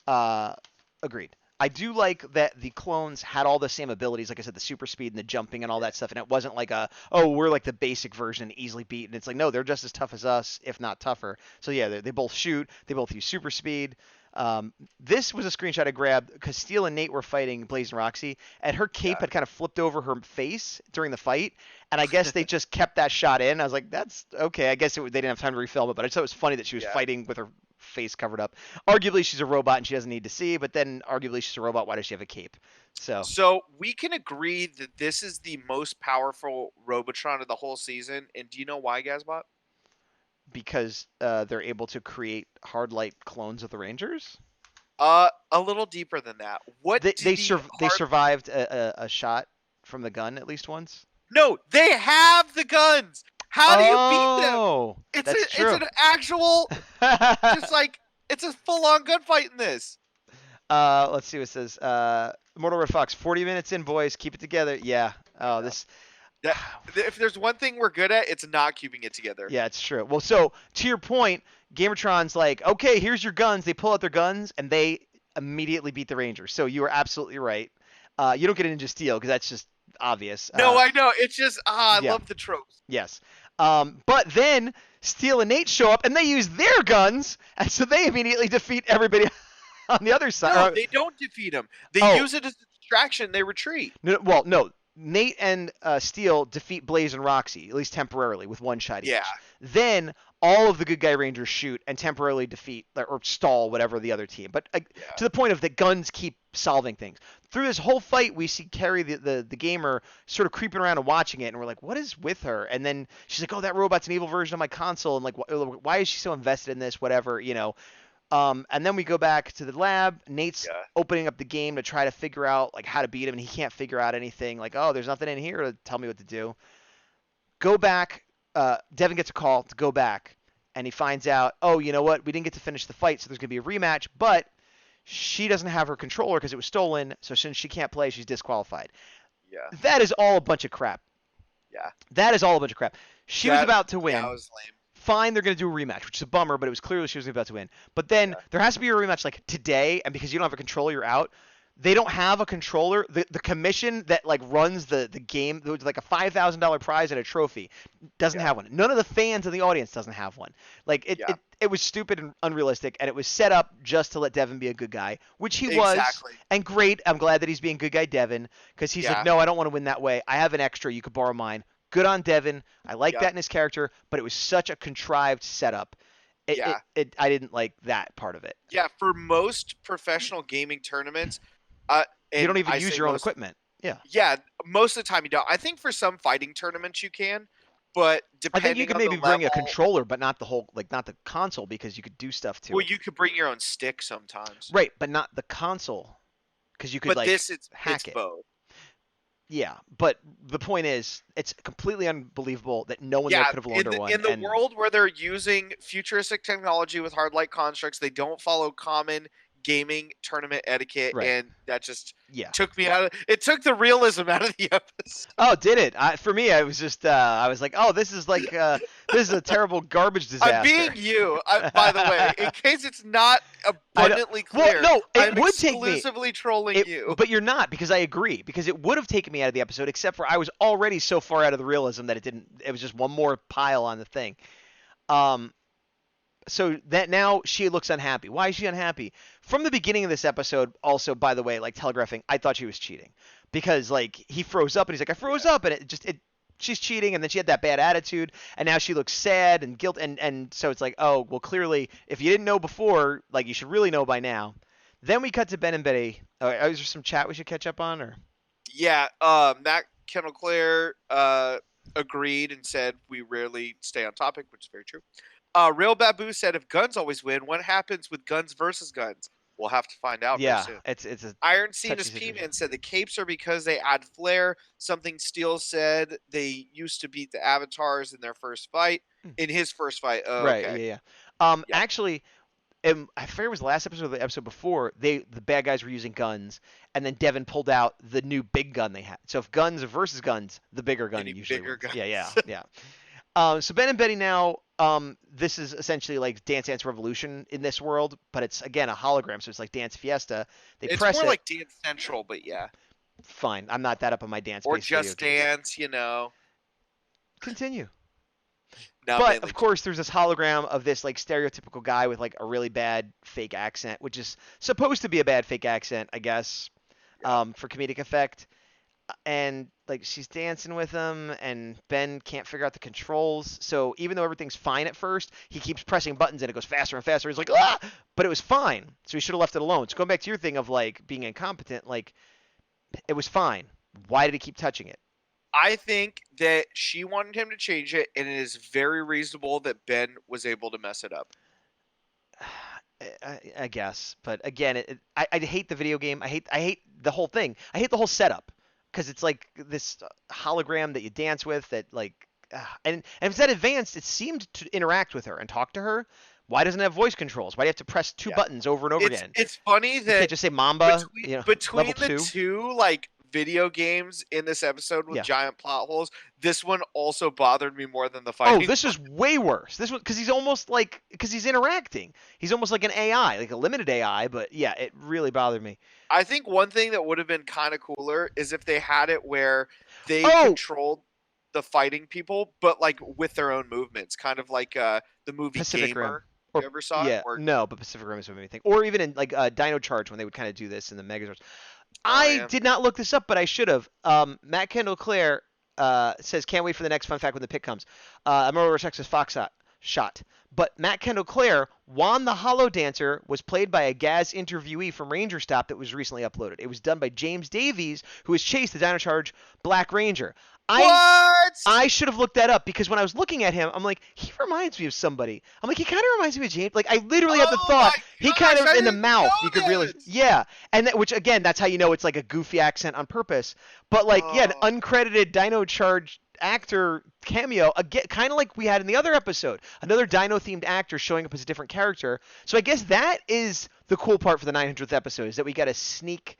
Uh, Agreed. I do like that the clones had all the same abilities, like I said, the super speed and the jumping and all that stuff, and it wasn't like we're like the basic version and easily beat, and it's like, no, they're just as tough as us, if not tougher. So yeah, they both shoot, they both use super speed. This was a screenshot I grabbed because Steel and Nate were fighting Blaze and Roxy, and her cape had kind of flipped over her face during the fight, and I guess they just kept that shot in. I was like, that's okay. I guess they didn't have time to refilm it, but I just thought it was funny that she was fighting with her face covered up. Arguably, she's a robot and she doesn't need to see, but then arguably she's a robot. Why does she have a cape? So we can agree that this is the most powerful Robotron of the whole season, and do you know why, Gazbot? Because they're able to create hard light clones of the Rangers. A little deeper than that. What they survived a shot from the gun at least once. No, they have the guns. How do you beat them? Oh, that's true. It's an actual, just like it's a full-on gunfight in this. Let's see what it says. Mortal Red Fox, 40 minutes in, boys. Keep it together. Yeah. Oh, this. If there's one thing we're good at, it's not keeping it together. Yeah, it's true. Well, so to your point, Gamertron's like, okay, here's your guns. They pull out their guns and they immediately beat the Rangers. So you are absolutely right. You don't get Ninja Steel because that's just obvious. No, I know. It's just I love the tropes. Yes. But then Steel and Nate show up and they use their guns, and so they immediately defeat everybody on the other side. No, they don't defeat them. They use it as a distraction. They retreat. No. Nate and Steel defeat Blaze and Roxy, at least temporarily, with one shot each. Yeah. Then all of the good guy Rangers shoot and temporarily defeat or stall whatever the other team. But to the point of the guns keep solving things. Through this whole fight, we see Carrie, the gamer, sort of creeping around and watching it, and we're like, what is with her? And then she's like, oh, that robot's an evil version of my console, and like, why is she so invested in this? Whatever, you know. And then we go back to the lab. Nate's opening up the game to try to figure out like how to beat him, and he can't figure out anything. Like, oh, there's nothing in here to tell me what to do. Go back. Devin gets a call to go back, and he finds out, oh, you know what? We didn't get to finish the fight, so there's gonna be a rematch. But she doesn't have her controller because it was stolen, so since she can't play, she's disqualified. Yeah. That is all a bunch of crap. Yeah. That is all a bunch of crap. She was about to win. That was lame. Fine, they're going to do a rematch, which is a bummer, but it was clearly she was about to win. But then there has to be a rematch like today, and because you don't have a controller, you're out. They don't have a controller. The commission that like runs the game, like a $5,000 prize and a trophy, doesn't have one. None of the fans in the audience doesn't have one. Like it was stupid and unrealistic, and it was set up just to let Devin be a good guy, which he was. And great. I'm glad that he's being good guy Devin, because he's like, no, I don't want to win that way. I have an extra. You could borrow mine. Good on Devin. I like that in his character, but it was such a contrived setup. I didn't like that part of it. Yeah, for most professional gaming tournaments, you don't even use your own equipment. Yeah. Yeah, most of the time you don't. I think for some fighting tournaments you can, but depending I think you could maybe bring a controller, but not the whole, like not the console, because you could do stuff to it. Well, you could bring your own stick sometimes. Right, but not the console, because you could hack it. Both. Yeah, but the point is, it's completely unbelievable that no one there could have learned one. In the world where they're using futuristic technology with hard light constructs, they don't follow common gaming tournament etiquette, and that just took me out of it. Took the realism out of the episode. Oh, did it? For me, I was just I was like, oh, this is like this is a terrible garbage disaster. I'm being you, by the way, in case it's not abundantly clear. Well, no, I'm would exclusively trolling you. But you're not, because I agree, because it would have taken me out of the episode, except for I was already so far out of the realism that it didn't. It was just one more pile on the thing. So that now she looks unhappy. Why is she unhappy? From the beginning of this episode, also, by the way, like telegraphing, I thought she was cheating, because like he froze up and he's like, I froze up, and she's cheating, and then she had that bad attitude, and now she looks sad and guilt, and so it's like, oh, well, clearly, if you didn't know before, like you should really know by now. Then we cut to Ben and Betty. Is there some chat we should catch up on, or? Yeah, Matt Kendall Clare agreed and said we rarely stay on topic, which is very true. Real Babu said, if guns always win, what happens with guns versus guns? We'll have to find out very soon. It's a Iron Cena's P-Man said the capes are because they add flair. Something Steel said they used to beat the avatars in their first fight. In his first fight. Oh, right, okay. yeah. Actually, and I forget it was the last episode or the episode before, the bad guys were using guns, and then Devin pulled out the new big gun they had. So if guns are versus guns, the bigger They gun need usually bigger wins. guns. Yeah. So Ben and Betty now, this is essentially like Dance Dance Revolution in this world, but it's again a hologram, so it's like Dance Fiesta. They It's press more it. like Dance Central, but yeah. Fine, I'm not that up on my Or dance-based video Just games. Dance, you know. Continue. No, But mainly of course, there's this hologram of this like stereotypical guy with like a really bad fake accent, which is supposed to be a bad fake accent, I guess, for comedic effect. And like she's dancing with him, and Ben can't figure out the controls. So even though everything's fine at first, he keeps pressing buttons, and it goes faster and faster. He's like, ah! But it was fine, so he should have left it alone. So going back to your thing of like being incompetent, like it was fine. Why did he keep touching it? I think that she wanted him to change it, and it is very reasonable that Ben was able to mess it up. I guess, but again, I hate the video game. I hate the whole thing. I hate the whole setup because it's like this hologram that you dance with that like, and if it's that advanced, it seemed to interact with her and talk to her. Why doesn't it have voice controls? Why do you have to press two buttons over and over again? It's funny You that can't just say Mamba. between level the two like video games in this episode with giant plot holes, this one also bothered me more than the fighting. Oh, this is way worse. This one because he's almost like because he's interacting. He's almost like an AI, like a limited AI. But yeah, it really bothered me. I think one thing that would have been kind of cooler is if they had it where they controlled the fighting people, but like with their own movements, kind of like the movie Pacific Gamer. Rim. You ever saw it? Or... No, but Pacific Rim is what made me think. Or even in like Dino Charge when they would kind of do this in the Megazords. I did not look this up, but I should have. Matt Kendall Clare says, can't wait for the next fun fact when the pick comes. Aurora Texas Fox shot. But Matt Kendall Clare, Juan the Hollow Dancer, was played by a Gaz interviewee from Ranger Stop that was recently uploaded. It was done by James Davies, who has chased the Dino Charge Black Ranger. I should have looked that up because when I was looking at him, I'm like, he reminds me of somebody. I'm like, he kind of reminds me of James. Like, I literally had the thought, he kind of in the mouth. You could really, and which again, that's how you know it's like a goofy accent on purpose. But like, an uncredited Dino Charge actor cameo, again, kind of like we had in the other episode, another Dino-themed actor showing up as a different character. So I guess that is the cool part for the 900th episode is that we got a sneak.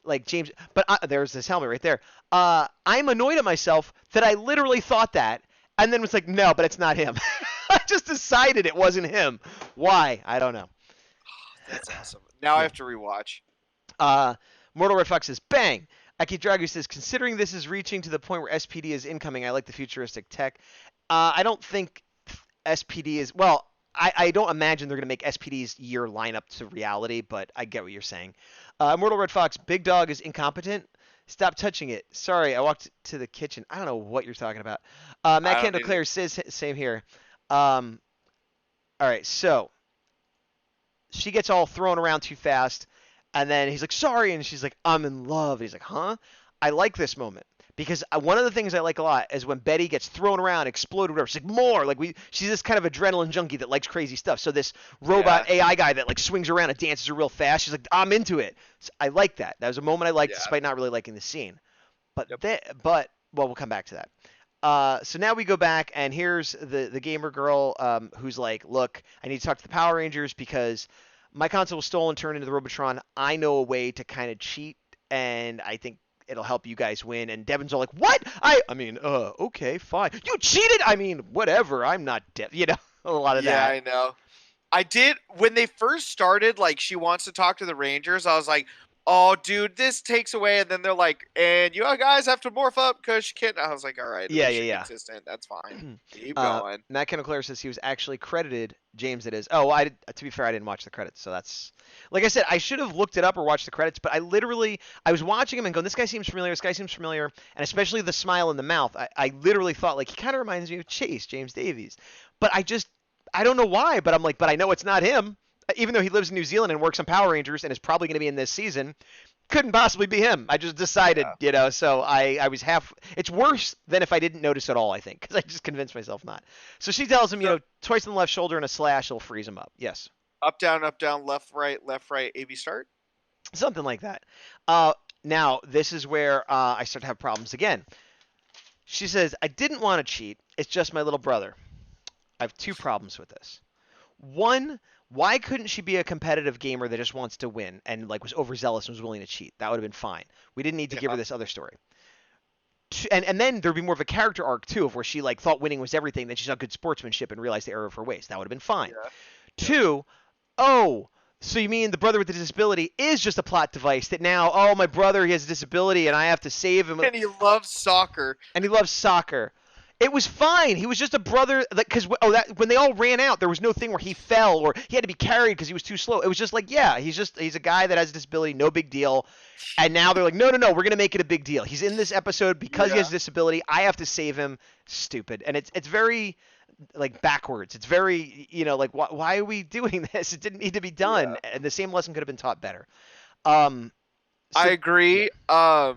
Like James, but there's this helmet right there. I'm annoyed at myself that I literally thought that, and then was like, no, but it's not him. I just decided it wasn't him. Why? I don't know. That's awesome. Now I have to rewatch. Mortal Red Fox says, bang. Aki Dragu says, considering this is reaching to the point where SPD is incoming, I like the futuristic tech. I don't think SPD is, well, I don't imagine they're going to make SPD's year line up to reality, but I get what you're saying. Immortal Red Fox, Big Dog is incompetent. Stop touching it. Sorry, I walked to the kitchen. I don't know what you're talking about. Matt Kendall Clare says, same here. All right, so she gets all thrown around too fast, and then he's like, sorry, and she's like, I'm in love. And he's like, huh? I like this moment. Because one of the things I like a lot is when Betty gets thrown around, exploded, whatever. She's like, more. Like she's this kind of adrenaline junkie that likes crazy stuff. So this robot AI guy that like swings around and dances real fast, she's like, I'm into it. So I like that. That was a moment I liked, despite not really liking the scene. But well, we'll come back to that. So now we go back, and here's the gamer girl who's like, look, I need to talk to the Power Rangers because my console was stolen, turned into the Robotron. I know a way to kind of cheat, and I think it'll help you guys win. And Devin's all like, what? I mean, okay, fine. You cheated? I mean, whatever. I'm not you know, a lot of that. Yeah, I know. I did, when they first started, like, she wants to talk to the Rangers, I was like, oh, dude, this takes away. And then they're like, and you guys have to morph up because you can't. I was like, all right. Yeah. Consistent. That's fine. Keep going. Matt Kendall Clare says he was actually credited, James it is. Oh, to be fair, I didn't watch the credits. So that's, like I said, I should have looked it up or watched the credits. But I was watching him and going, this guy seems familiar. This guy seems familiar. And especially the smile in the mouth. I literally thought, like, he kind of reminds me of Chase, James Davies. But I don't know why. But I'm like, but I know it's not him. Even though he lives in New Zealand and works on Power Rangers and is probably going to be in this season, couldn't possibly be him. I just decided, you know, so I was it's worse than if I didn't notice at all, I think, because I just convinced myself not. So she tells him, you know, twice on the left shoulder and a slash will freeze him up. Yes. Up, down, left, right, A-B start? Something like that. Now, this is where I start to have problems again. She says, I didn't want to cheat. It's just my little brother. I have two problems with this. One, why couldn't she be a competitive gamer that just wants to win and like was overzealous and was willing to cheat? That would have been fine. We didn't need to give her Yeah. this other story. And then there'd be more of a character arc too, of where she like thought winning was everything, then she saw good sportsmanship and realized the error of her ways. That would have been fine. Yeah. Two, oh, so you mean the brother with the disability is just a plot device that now, oh, my brother, he has a disability and I have to save him. And he loves soccer. And he loves soccer. It was fine. He was just a brother. Because when they all ran out, there was no thing where he fell or he had to be carried because he was too slow. It was just like, yeah, he's a guy that has a disability, no big deal. And now they're like, no, we're gonna make it a big deal. He's in this episode because he has a disability. I have to save him. Stupid. And it's very like backwards. It's very like why are we doing this? It didn't need to be done. Yeah. And the same lesson could have been taught better. I agree. I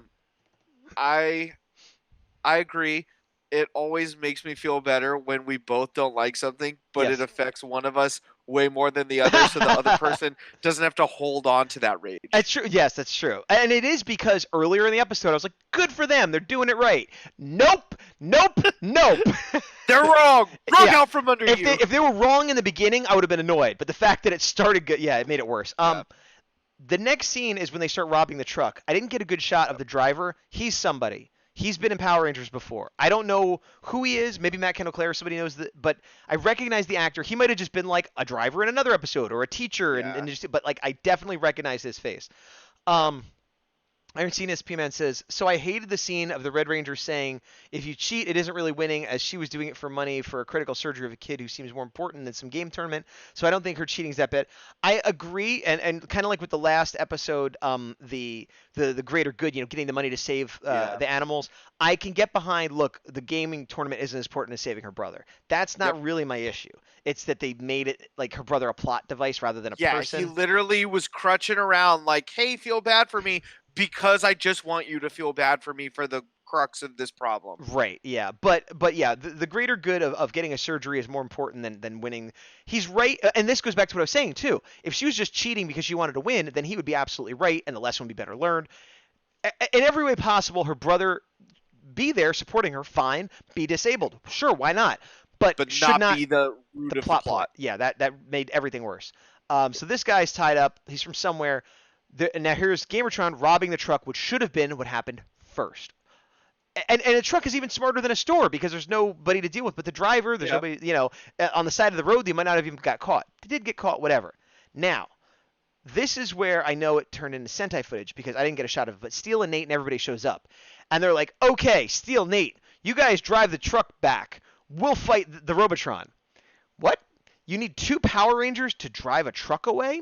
agree. It always makes me feel better when we both don't like something, but Yes. it affects one of us way more than the other, so the other person doesn't have to hold on to that rage. That's true. Yes, that's true. And it is because earlier in the episode, I was like, good for them. They're doing it right. Nope. They're wrong. Rug Yeah. out from under you. If they were wrong in the beginning, I would have been annoyed. But the fact that it started good, it made it worse. Yeah. The next scene is when they start robbing the truck. I didn't get a good shot of the driver. He's somebody. He's been in Power Rangers before. I don't know who he is. Maybe Matt Kendall Clare or somebody knows that. But I recognize the actor. He might have just been like a driver in another episode or a teacher. But like I definitely recognize his face. Iron Cena's P-Man says, so I hated the scene of the Red Ranger saying, if you cheat, it isn't really winning, as she was doing it for money for a critical surgery of a kid who seems more important than some game tournament. So I don't think her cheating's that bad. I agree, and kind of like with the last episode, the greater good, getting the money to save the animals. I can get behind, look, the gaming tournament isn't as important as saving her brother. That's not really my issue. It's that they made it like her brother a plot device rather than a person. Yeah, he literally was crutching around like, hey, feel bad for me. Because I just want you to feel bad for me for the crux of this problem. Right, yeah. But yeah, the greater good of getting a surgery is more important than winning. He's right, and this goes back to what I was saying, too. If she was just cheating because she wanted to win, then he would be absolutely right, and the lesson would be better learned. In every way possible, her brother be there supporting her, fine. Be disabled. Sure, why not? But should not be the root of the plot. Yeah, that made everything worse. So this guy's tied up. He's from somewhere. And now here's Gamertron robbing the truck, which should have been what happened first. And a truck is even smarter than a store because there's nobody to deal with but the driver. There's nobody, on the side of the road. They might not have even got caught. They did get caught, whatever. Now, this is where I know it turned into Sentai footage because I didn't get a shot of it. But Steel and Nate and everybody shows up. And they're like, okay, Steel, Nate, you guys drive the truck back. We'll fight the Robotron. What? You need 2 Power Rangers to drive a truck away?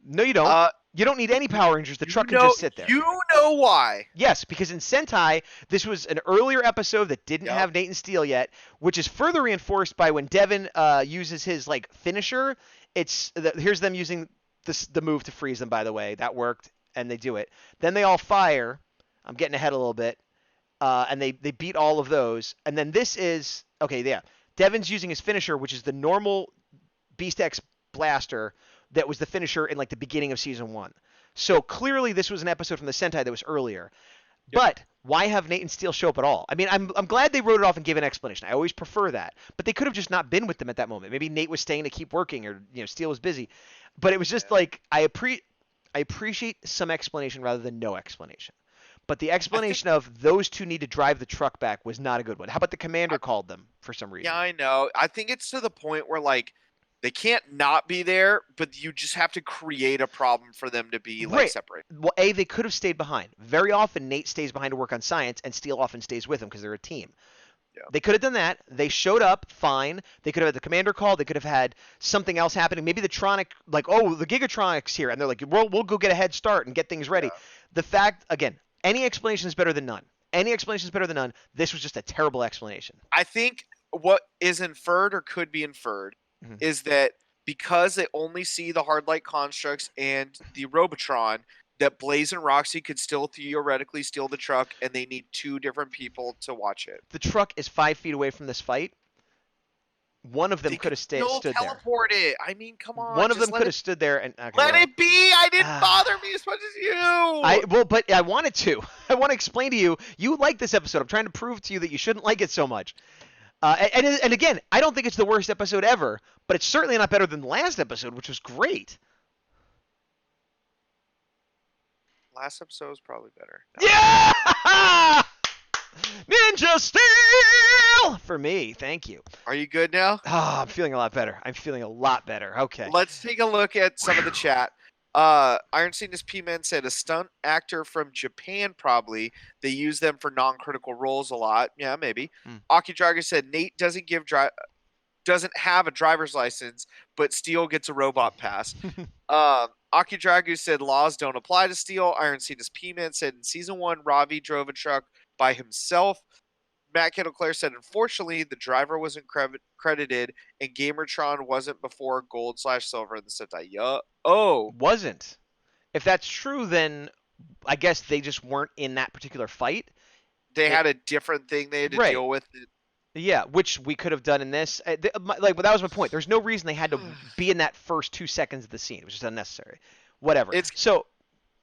No, you don't. You don't need any Power Rangers. The truck can just sit there. You know why. Yes, because in Sentai, this was an earlier episode that didn't have Nate and Steel yet, which is further reinforced by when Devin uses his like finisher. Here's them using the move to freeze them, by the way. That worked, and they do it. Then they all fire. I'm getting ahead a little bit. And they beat all of those. And then this is... Okay, yeah. Devin's using his finisher, which is the normal Beast X blaster that was the finisher in like the beginning of season 1. So clearly this was an episode from the Sentai that was earlier. But why have Nate and Steel show up at all? I mean, I'm glad they wrote it off and gave an explanation. I always prefer that. But they could have just not been with them at that moment. Maybe Nate was staying to keep working or Steel was busy. But it was just like I appreciate some explanation rather than no explanation. But the explanation of those 2 need to drive the truck back was not a good one. How about the commander called them for some reason? Yeah, I know. I think it's to the point where like they can't not be there, but you just have to create a problem for them to be like separate. Well, they could have stayed behind. Very often Nate stays behind to work on science and Steel often stays with him because they're a team. Yeah. They could have done that. They showed up, fine. They could have had the commander call. They could have had something else happening. Maybe the Tronic, like, oh, the Gigatronic's here. And they're like, we'll go get a head start and get things ready. Yeah. The fact, again, any explanation is better than none. Any explanation is better than none. This was just a terrible explanation. I think what is inferred or could be inferred is that because they only see the hard light constructs and the Robotron, that Blaze and Roxy could still theoretically steal the truck, and they need 2 different people to watch it. The truck is 5 feet away from this fight. One of them could have stood there. Teleport it. I mean, come on. One of them could have stood there and let it be. I didn't bother me as much as you. But I wanted to. I want to explain to you. You like this episode. I'm trying to prove to you that you shouldn't like it so much. And again, I don't think it's the worst episode ever, but it's certainly not better than the last episode, which was great. Last episode was probably better. Yeah! Ninja Steel for me. Thank you. Are you good now? Oh, I'm feeling a lot better. I'm feeling a lot better. Okay. Let's take a look at some of the chat. Iron Cetus P-Man said a stunt actor from Japan, probably. They use them for non-critical roles a lot. Yeah, maybe. Aki Drago said Nate doesn't have a driver's license, but Steel gets a robot pass. Aki Dragu said laws don't apply to Steel. Iron Cetus P-Man said in season 1, Ravi drove a truck by himself. Matt Kendall Clare said, unfortunately, the driver wasn't credited, and Gamertron wasn't before gold/silver in the Sentai. Oh. Wasn't. If that's true, then I guess they just weren't in that particular fight. They had a different thing they had to deal with. Yeah, which we could have done in this. But that was my point. There's no reason they had to be in that first 2 seconds of the scene. It was just unnecessary. Whatever.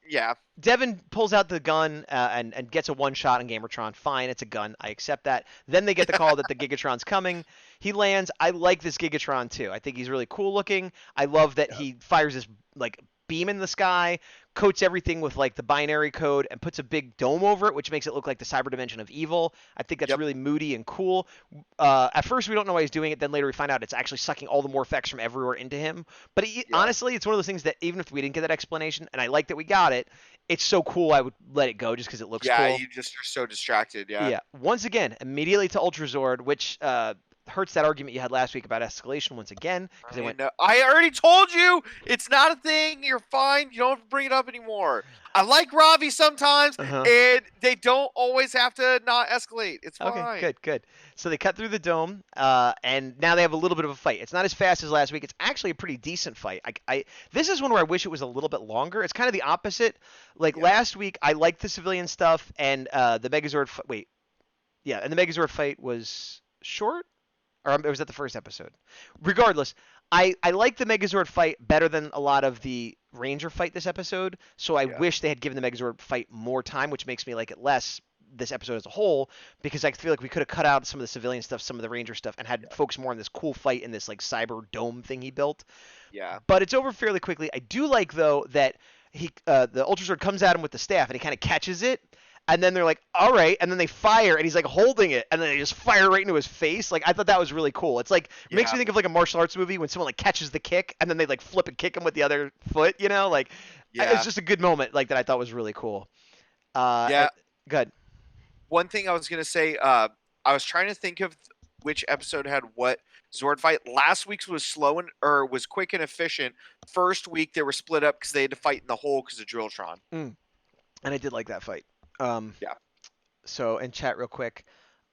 Yeah. Devin pulls out the gun and gets a one-shot on Gamertron. Fine, it's a gun. I accept that. Then they get the call that the Gigatron's coming. He lands. I like this Gigatron, too. I think he's really cool looking. I love that he fires this, beam in the sky, coats everything with, the binary code, and puts a big dome over it, which makes it look like the cyber dimension of evil. I think that's really moody and cool. At first, we don't know why he's doing it. Then later we find out it's actually sucking all the Morphex from everywhere into him. But honestly, it's one of those things that even if we didn't get that explanation, and I like that we got it, it's so cool I would let it go just because it looks cool. Yeah, you're so distracted, Yeah. Once again, immediately to Ultra Zord, which hurts that argument you had last week about escalation once again. I already told you it's not a thing. You're fine. You don't have to bring it up anymore. I like Ravi sometimes, and they don't always have to not escalate. It's fine. Okay, good. So they cut through the dome, and now they have a little bit of a fight. It's not as fast as last week. It's actually a pretty decent fight. This is one where I wish it was a little bit longer. It's kind of the opposite. Last week, I liked the civilian stuff, and the Megazord and the Megazord fight was short? Or was that the first episode? Regardless, I like the Megazord fight better than a lot of the Ranger fight this episode, so I wish they had given the Megazord fight more time, which makes me like it less this episode as a whole, because I feel like we could have cut out some of the civilian stuff, some of the Ranger stuff, and had focus more on this cool fight in this cyber dome thing he built. Yeah. But it's over fairly quickly. I do like, though, that the Ultrazord comes at him with the staff, and he kind of catches it. And then they're like, all right. And then they fire, and he's holding it, and then they just fire right into his face. I thought that was really cool. It's it makes me think of a martial arts movie when someone catches the kick, and then they flip and kick him with the other foot. It's just a good moment that I thought was really cool. Good. One thing I was gonna say, I was trying to think of which episode had what Zord fight. Last week's was was quick and efficient. First week they were split up because they had to fight in the hole because of Drilltron. And I did like that fight. Yeah. So, in chat real quick,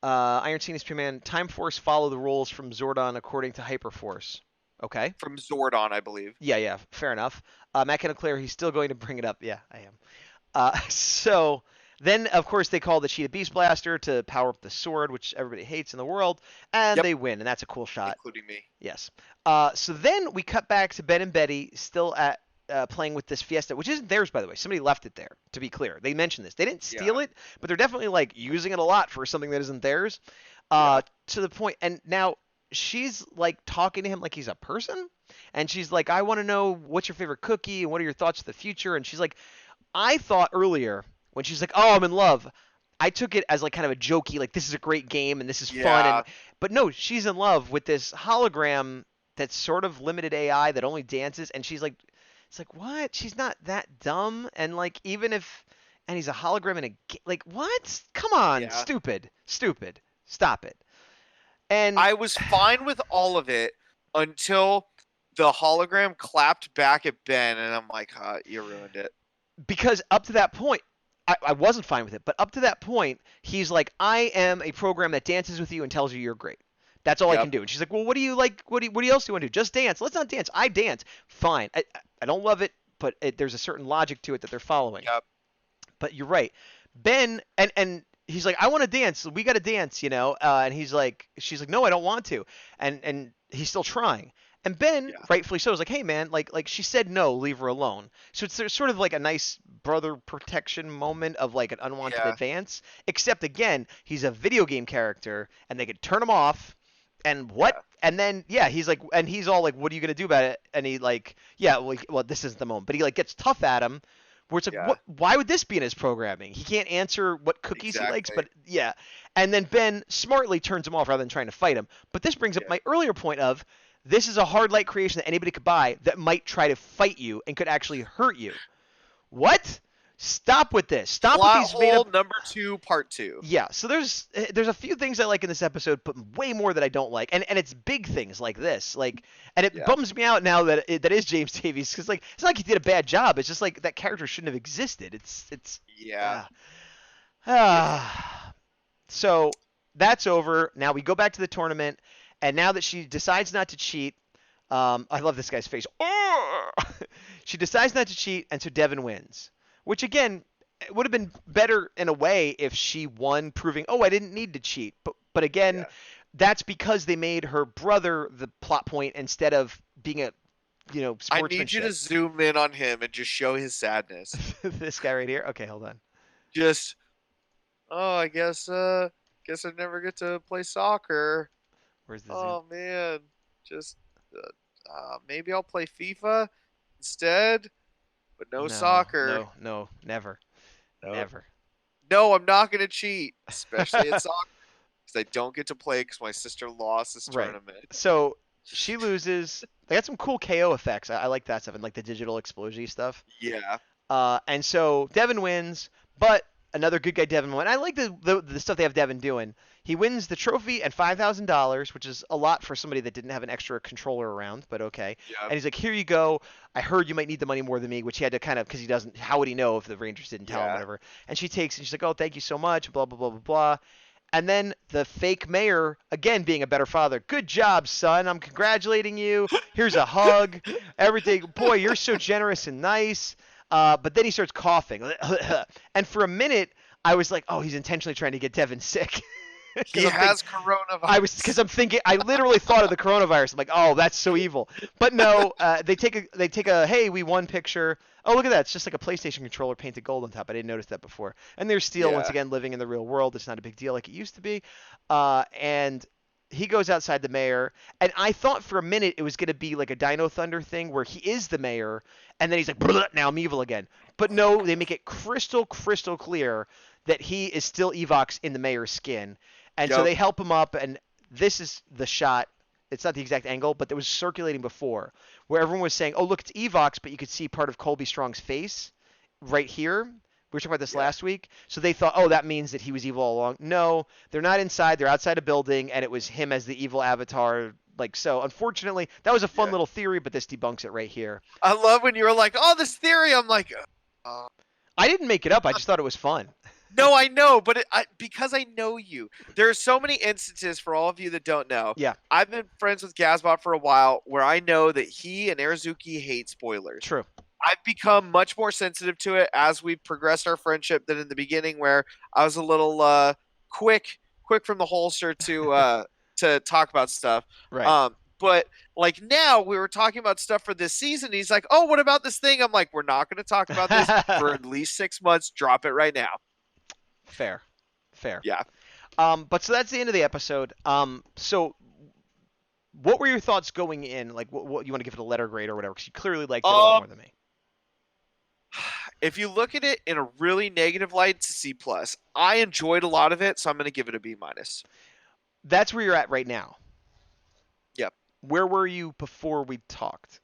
Iron Cetus P-Man, Time Force follow the rules from Zordon according to Hyperforce. Okay. From Zordon, I believe. Yeah, fair enough. Matt Kendall Clare, he's still going to bring it up. Yeah, I am. So then, of course, they call the Cheetah Beast Blaster to power up the sword, which everybody hates in the world, and they win, and that's a cool shot. Including me. Yes. So then we cut back to Ben and Betty still at playing with this Fiesta, which isn't theirs, by the way. Somebody left it there, to be clear. They mentioned this. They didn't steal it, but they're definitely using it a lot for something that isn't theirs. To the point, and now she's talking to him like he's a person, and she's like, I want to know what's your favorite cookie and what are your thoughts of the future. And she's like, I thought earlier when she's like, oh, I'm in love, I took it as kind of a jokey, this is a great game and this is fun. But no, she's in love with this hologram that's sort of limited AI that only dances, and she's like, it's what? She's not that dumb, and even if, and he's a hologram in a what? Come on, stupid, stop it. And I was fine with all of it until the hologram clapped back at Ben, and I'm like, you ruined it. Because up to that point, I wasn't fine with it, but up to that point, he's like, I am a program that dances with you and tells you you're great. That's all I can do. And she's like, well, what do you like? What else do you want to do? Just dance. Let's not dance. I dance. Fine. I don't love it, but there's a certain logic to it that they're following. Yep. But you're right. Ben, and he's like, I want to dance. We got to dance, and she's like, no, I don't want to. And he's still trying. And Ben, Yeah. rightfully so, is like, hey man, like she said no, leave her alone. So it's there's sort of like a nice brother protection moment of like an unwanted Yeah. advance. Except again, he's a video game character, and they could turn him off. And what? Yeah. And then yeah, he's like, and he's all like, what are you gonna do about it? And he like, yeah, well this isn't the moment. But he like gets tough at him. Where it's like, Yeah. what? Why would this be in his programming? He can't answer what cookies he likes, Exactly. but yeah. And then Ben smartly turns him off rather than trying to fight him. But this brings up Yeah. my earlier point of this is a hard light creation that anybody could buy that might try to fight you and could actually hurt you. What? Stop with this. Stop with Plot these made hole up. number 2, part 2. Yeah, so there's a few things I like in this episode, but way more that I don't like, and it's big things like this, like, and it Yeah. bums me out now that that is James Davies, because like it's not like he did a bad job, it's just like that character shouldn't have existed. It's Yeah. So that's over. Now we go back to the tournament, and now that she decides not to cheat, I love this guy's face. She decides not to cheat, and so Devin wins. Which again, it would have been better in a way if she won, proving, oh, I didn't need to cheat. But again, Yeah. that's because they made her brother the plot point instead of being a I sportsmanship. need you to zoom in on him and just show his sadness. This guy right here. Okay, hold on. Just, oh, I guess I never get to play soccer. Where's the zoom? Oh man, just maybe I'll play FIFA instead, but no soccer. No, never. Nope. Never. No, I'm not gonna cheat, especially at soccer, because I don't get to play because my sister lost this Right. tournament. So she loses. They got some cool KO effects. I like that stuff and like the digital explosion stuff. Yeah, And so Devin wins, but another good guy Devin won. I like the stuff they have Devin doing. He wins the trophy and $5,000, which is a lot for somebody that didn't have an extra controller around, but okay. yeah, And he's like, here you go. I heard you might need the money more than me, which he had to kind of, because he doesn't, how would he know if the Rangers didn't tell him, Yeah. whatever. And she takes, and she's like, oh, thank you so much, blah, blah, blah, blah, blah. And then the fake mayor, again being a better father. Good job, son. I'm congratulating you. Here's a hug. Everything. Boy, you're so generous and nice. But then he starts coughing. And for a minute, I was like, oh, he's intentionally trying to get Devin sick. he has coronavirus. Because I'm thinking, I literally thought of the coronavirus. I'm like, oh, that's so evil. But no, they take a hey, we won picture. Oh, look at that. It's just like a PlayStation controller painted gold on top. I didn't notice that before. And there's Steel once Yeah. again living in the real world. It's not a big deal like it used to be. And he goes outside the mayor, and I thought for a minute it was going to be like a Dino Thunder thing where he is the mayor, and then he's like, now I'm evil again. But no, they make it crystal clear that he is still Evox in the mayor's skin. And so Yep. they help him up, and this is the shot. It's not the exact angle, but it was circulating before, where everyone was saying, oh, look, it's Evox, but you could see part of Colby Strong's face right here. We were talking about this Yeah. last week. So they thought, oh, that means that he was evil all along. No, they're not inside. They're outside a building, and it was him as the evil avatar. Like, so unfortunately, that was a fun Yeah. little theory, but this debunks it right here. I love when you were like, oh, this theory. I'm like, I didn't make it up. I just thought it was fun. no, I know, but because I know you, there are so many instances for all of you that don't know. Yeah. I've been friends with Gazbot for a while where I know that he and Arazuki hate spoilers. True. I've become much more sensitive to it as we've progressed our friendship than in the beginning, where I was a little quick from the holster to talk about stuff. Right. But like now we were talking about stuff for this season. He's like, "Oh, what about this thing?" I'm like, "We're not going to talk about this for at least 6 months. Drop it right now." Fair. Yeah. But so that's the end of the episode. So what were your thoughts going in? Like, what you want to give it a letter grade or whatever? Because you clearly liked it a lot more than me. If you look at it in a really negative light, it's a C plus. I enjoyed a lot of it, so I'm going to give it a B minus. That's where you're at right now. Yep. Where were you before we talked?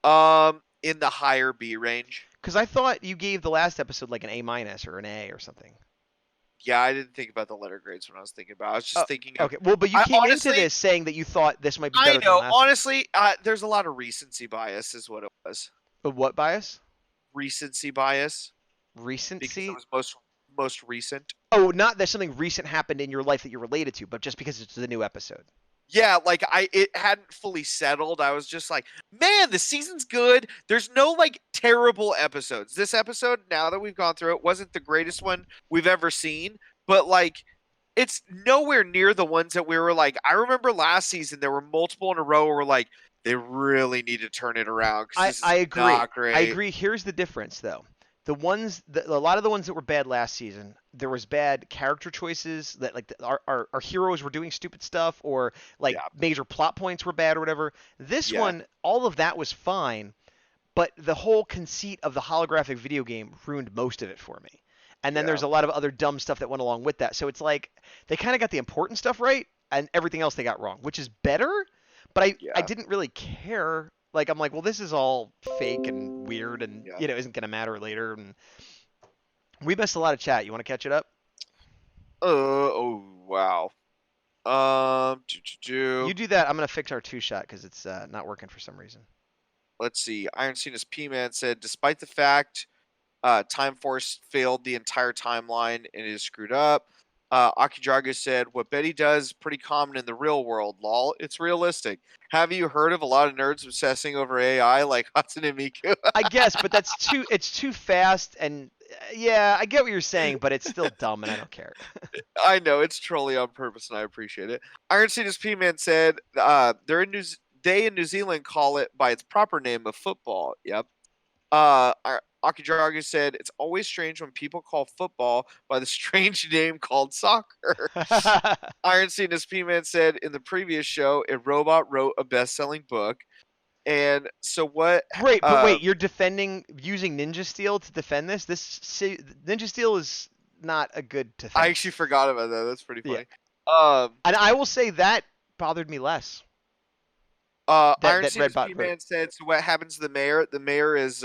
In the higher B range. Because I thought you gave the last episode like an A minus or an A or something. Yeah, I didn't think about the letter grades when I was thinking about it. I was just thinking of, Okay, well, but you I came honestly- into this saying that you thought this might be I better than know, last one. honestly, there's a lot of recency bias is what it was. But what bias? Recency bias. Because Recency? it was most recent. Oh, not that something recent happened in your life that you're related to, but just because it's the new episode. Yeah, like it hadn't fully settled. I was just like, man, the season's good. There's no like terrible episodes. This episode, now that we've gone through it, wasn't the greatest one we've ever seen, but like it's nowhere near the ones that we were like, I remember last season there were multiple in a row where we're like, They really need to turn it around because this I is agree. not great. I agree. Here's the difference, though. A lot of the ones that were bad last season, there was bad character choices that like our heroes were doing stupid stuff, or like Yeah, major plot points were bad or whatever. This yeah, one, all of that was fine, but the whole conceit of the holographic video game ruined most of it for me. And then yeah, there's a lot of other dumb stuff that went along with that. So it's like they kind of got the important stuff right, and everything else they got wrong, which is better. But I yeah, didn't really care. Like I'm like, well, this is all fake and weird, and yeah. isn't gonna matter later. And we missed a lot of chat. You want to catch it up? Oh wow. Um, do, do, You do. do that. I'm gonna fix our two shot because it's not working for some reason. Let's see. Iron Cena's P-Man said, despite the fact Time Force failed the entire timeline and is screwed up. Akidraga said, what Betty does is pretty common in the real world, lol. It's realistic. Have you heard of a lot of nerds obsessing over AI like Hatsune Miku? I guess, but it's too fast, and yeah, I get what you're saying, but it's still dumb, and I don't care. I know, it's trolling on purpose, and I appreciate it. Iron Cena's P-Man said, they in New Zealand call it by its proper name of football. Yep. Akidraga said, it's always strange when people call football by the strange name called soccer. Iron Cena's P-Man said in the previous show, a robot wrote a best-selling book. And so what? Great, but wait, you're defending using Ninja Steel to defend this? Ninja Steel is not a good defense. I actually forgot about that. That's pretty funny. And I will say that bothered me less. Iron Cena's P-Man said, so what happens to the mayor? The mayor is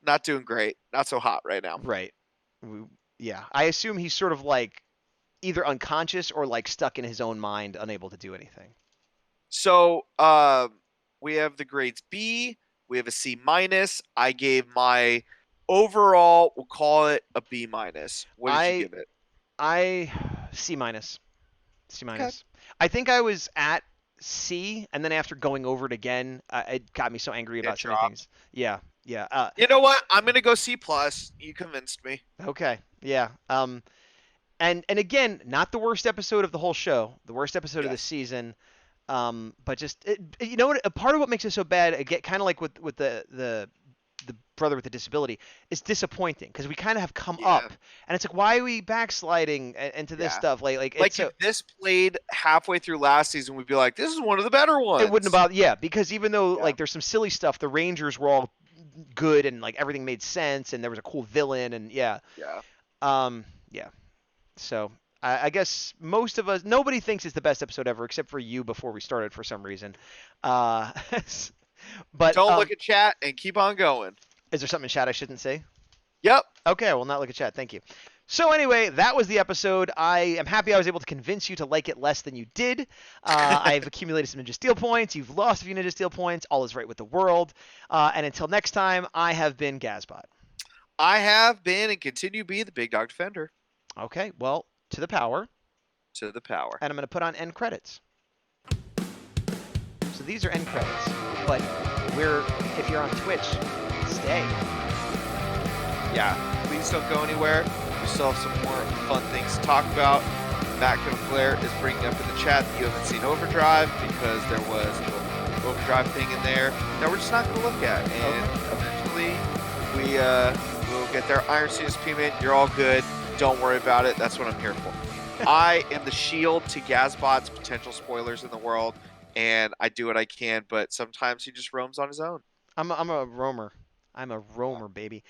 not doing great. Not so hot right now. Right. Yeah. I assume he's sort of like either unconscious or like stuck in his own mind, unable to do anything. So we have the grades B. We have a C minus. I gave my overall, we'll call it a B minus. What did you give it? C minus. C minus. Okay. I think I was at C, and then after going over it again, it got me so angry about so many things. Yeah. Yeah. You know what? I'm gonna go C plus. You convinced me. Okay. Yeah. And again, not the worst episode of the whole show, the worst episode of the season. But just you know what? A part of what makes it so bad, again, kind of like with the brother with the disability, is disappointing because we kind of have come up, and it's like, why are we backsliding into this stuff? Like if this played halfway through last season, we'd be like, this is one of the better ones. It wouldn't have because even though like there's some silly stuff, the Rangers were all good and like everything made sense, and there was a cool villain, and yeah. So I guess most of us, nobody thinks it's the best episode ever, except for you before we started for some reason. But don't look at chat and keep on going. Is there something in chat I shouldn't say? Yep. Okay, I will not look at chat. Thank you. So anyway, that was the episode. I am happy I was able to convince you to like it less than you did. I've accumulated some Ninja Steel points. You've lost a few Ninja Steel points. All is right with the world. And until next time, I have been Gazbot. I have been and continue to be the Big Dawg Defender. Okay, well, to the power. To the power. And I'm going to put on end credits. So these are end credits. But if you're on Twitch, stay. Yeah, please don't go anywhere. We still have some more fun things to talk about. Matt Blair is bringing up in the chat that you haven't seen Overdrive because there was an Overdrive thing in there that we're just not going to look at. And eventually we will get there. Iron Cena's P-Man, you're all good. Don't worry about it. That's what I'm here for. I am the shield to Gazbot's potential spoilers in the world, and I do what I can, but sometimes he just roams on his own. I'm a roamer. I'm a roamer, baby.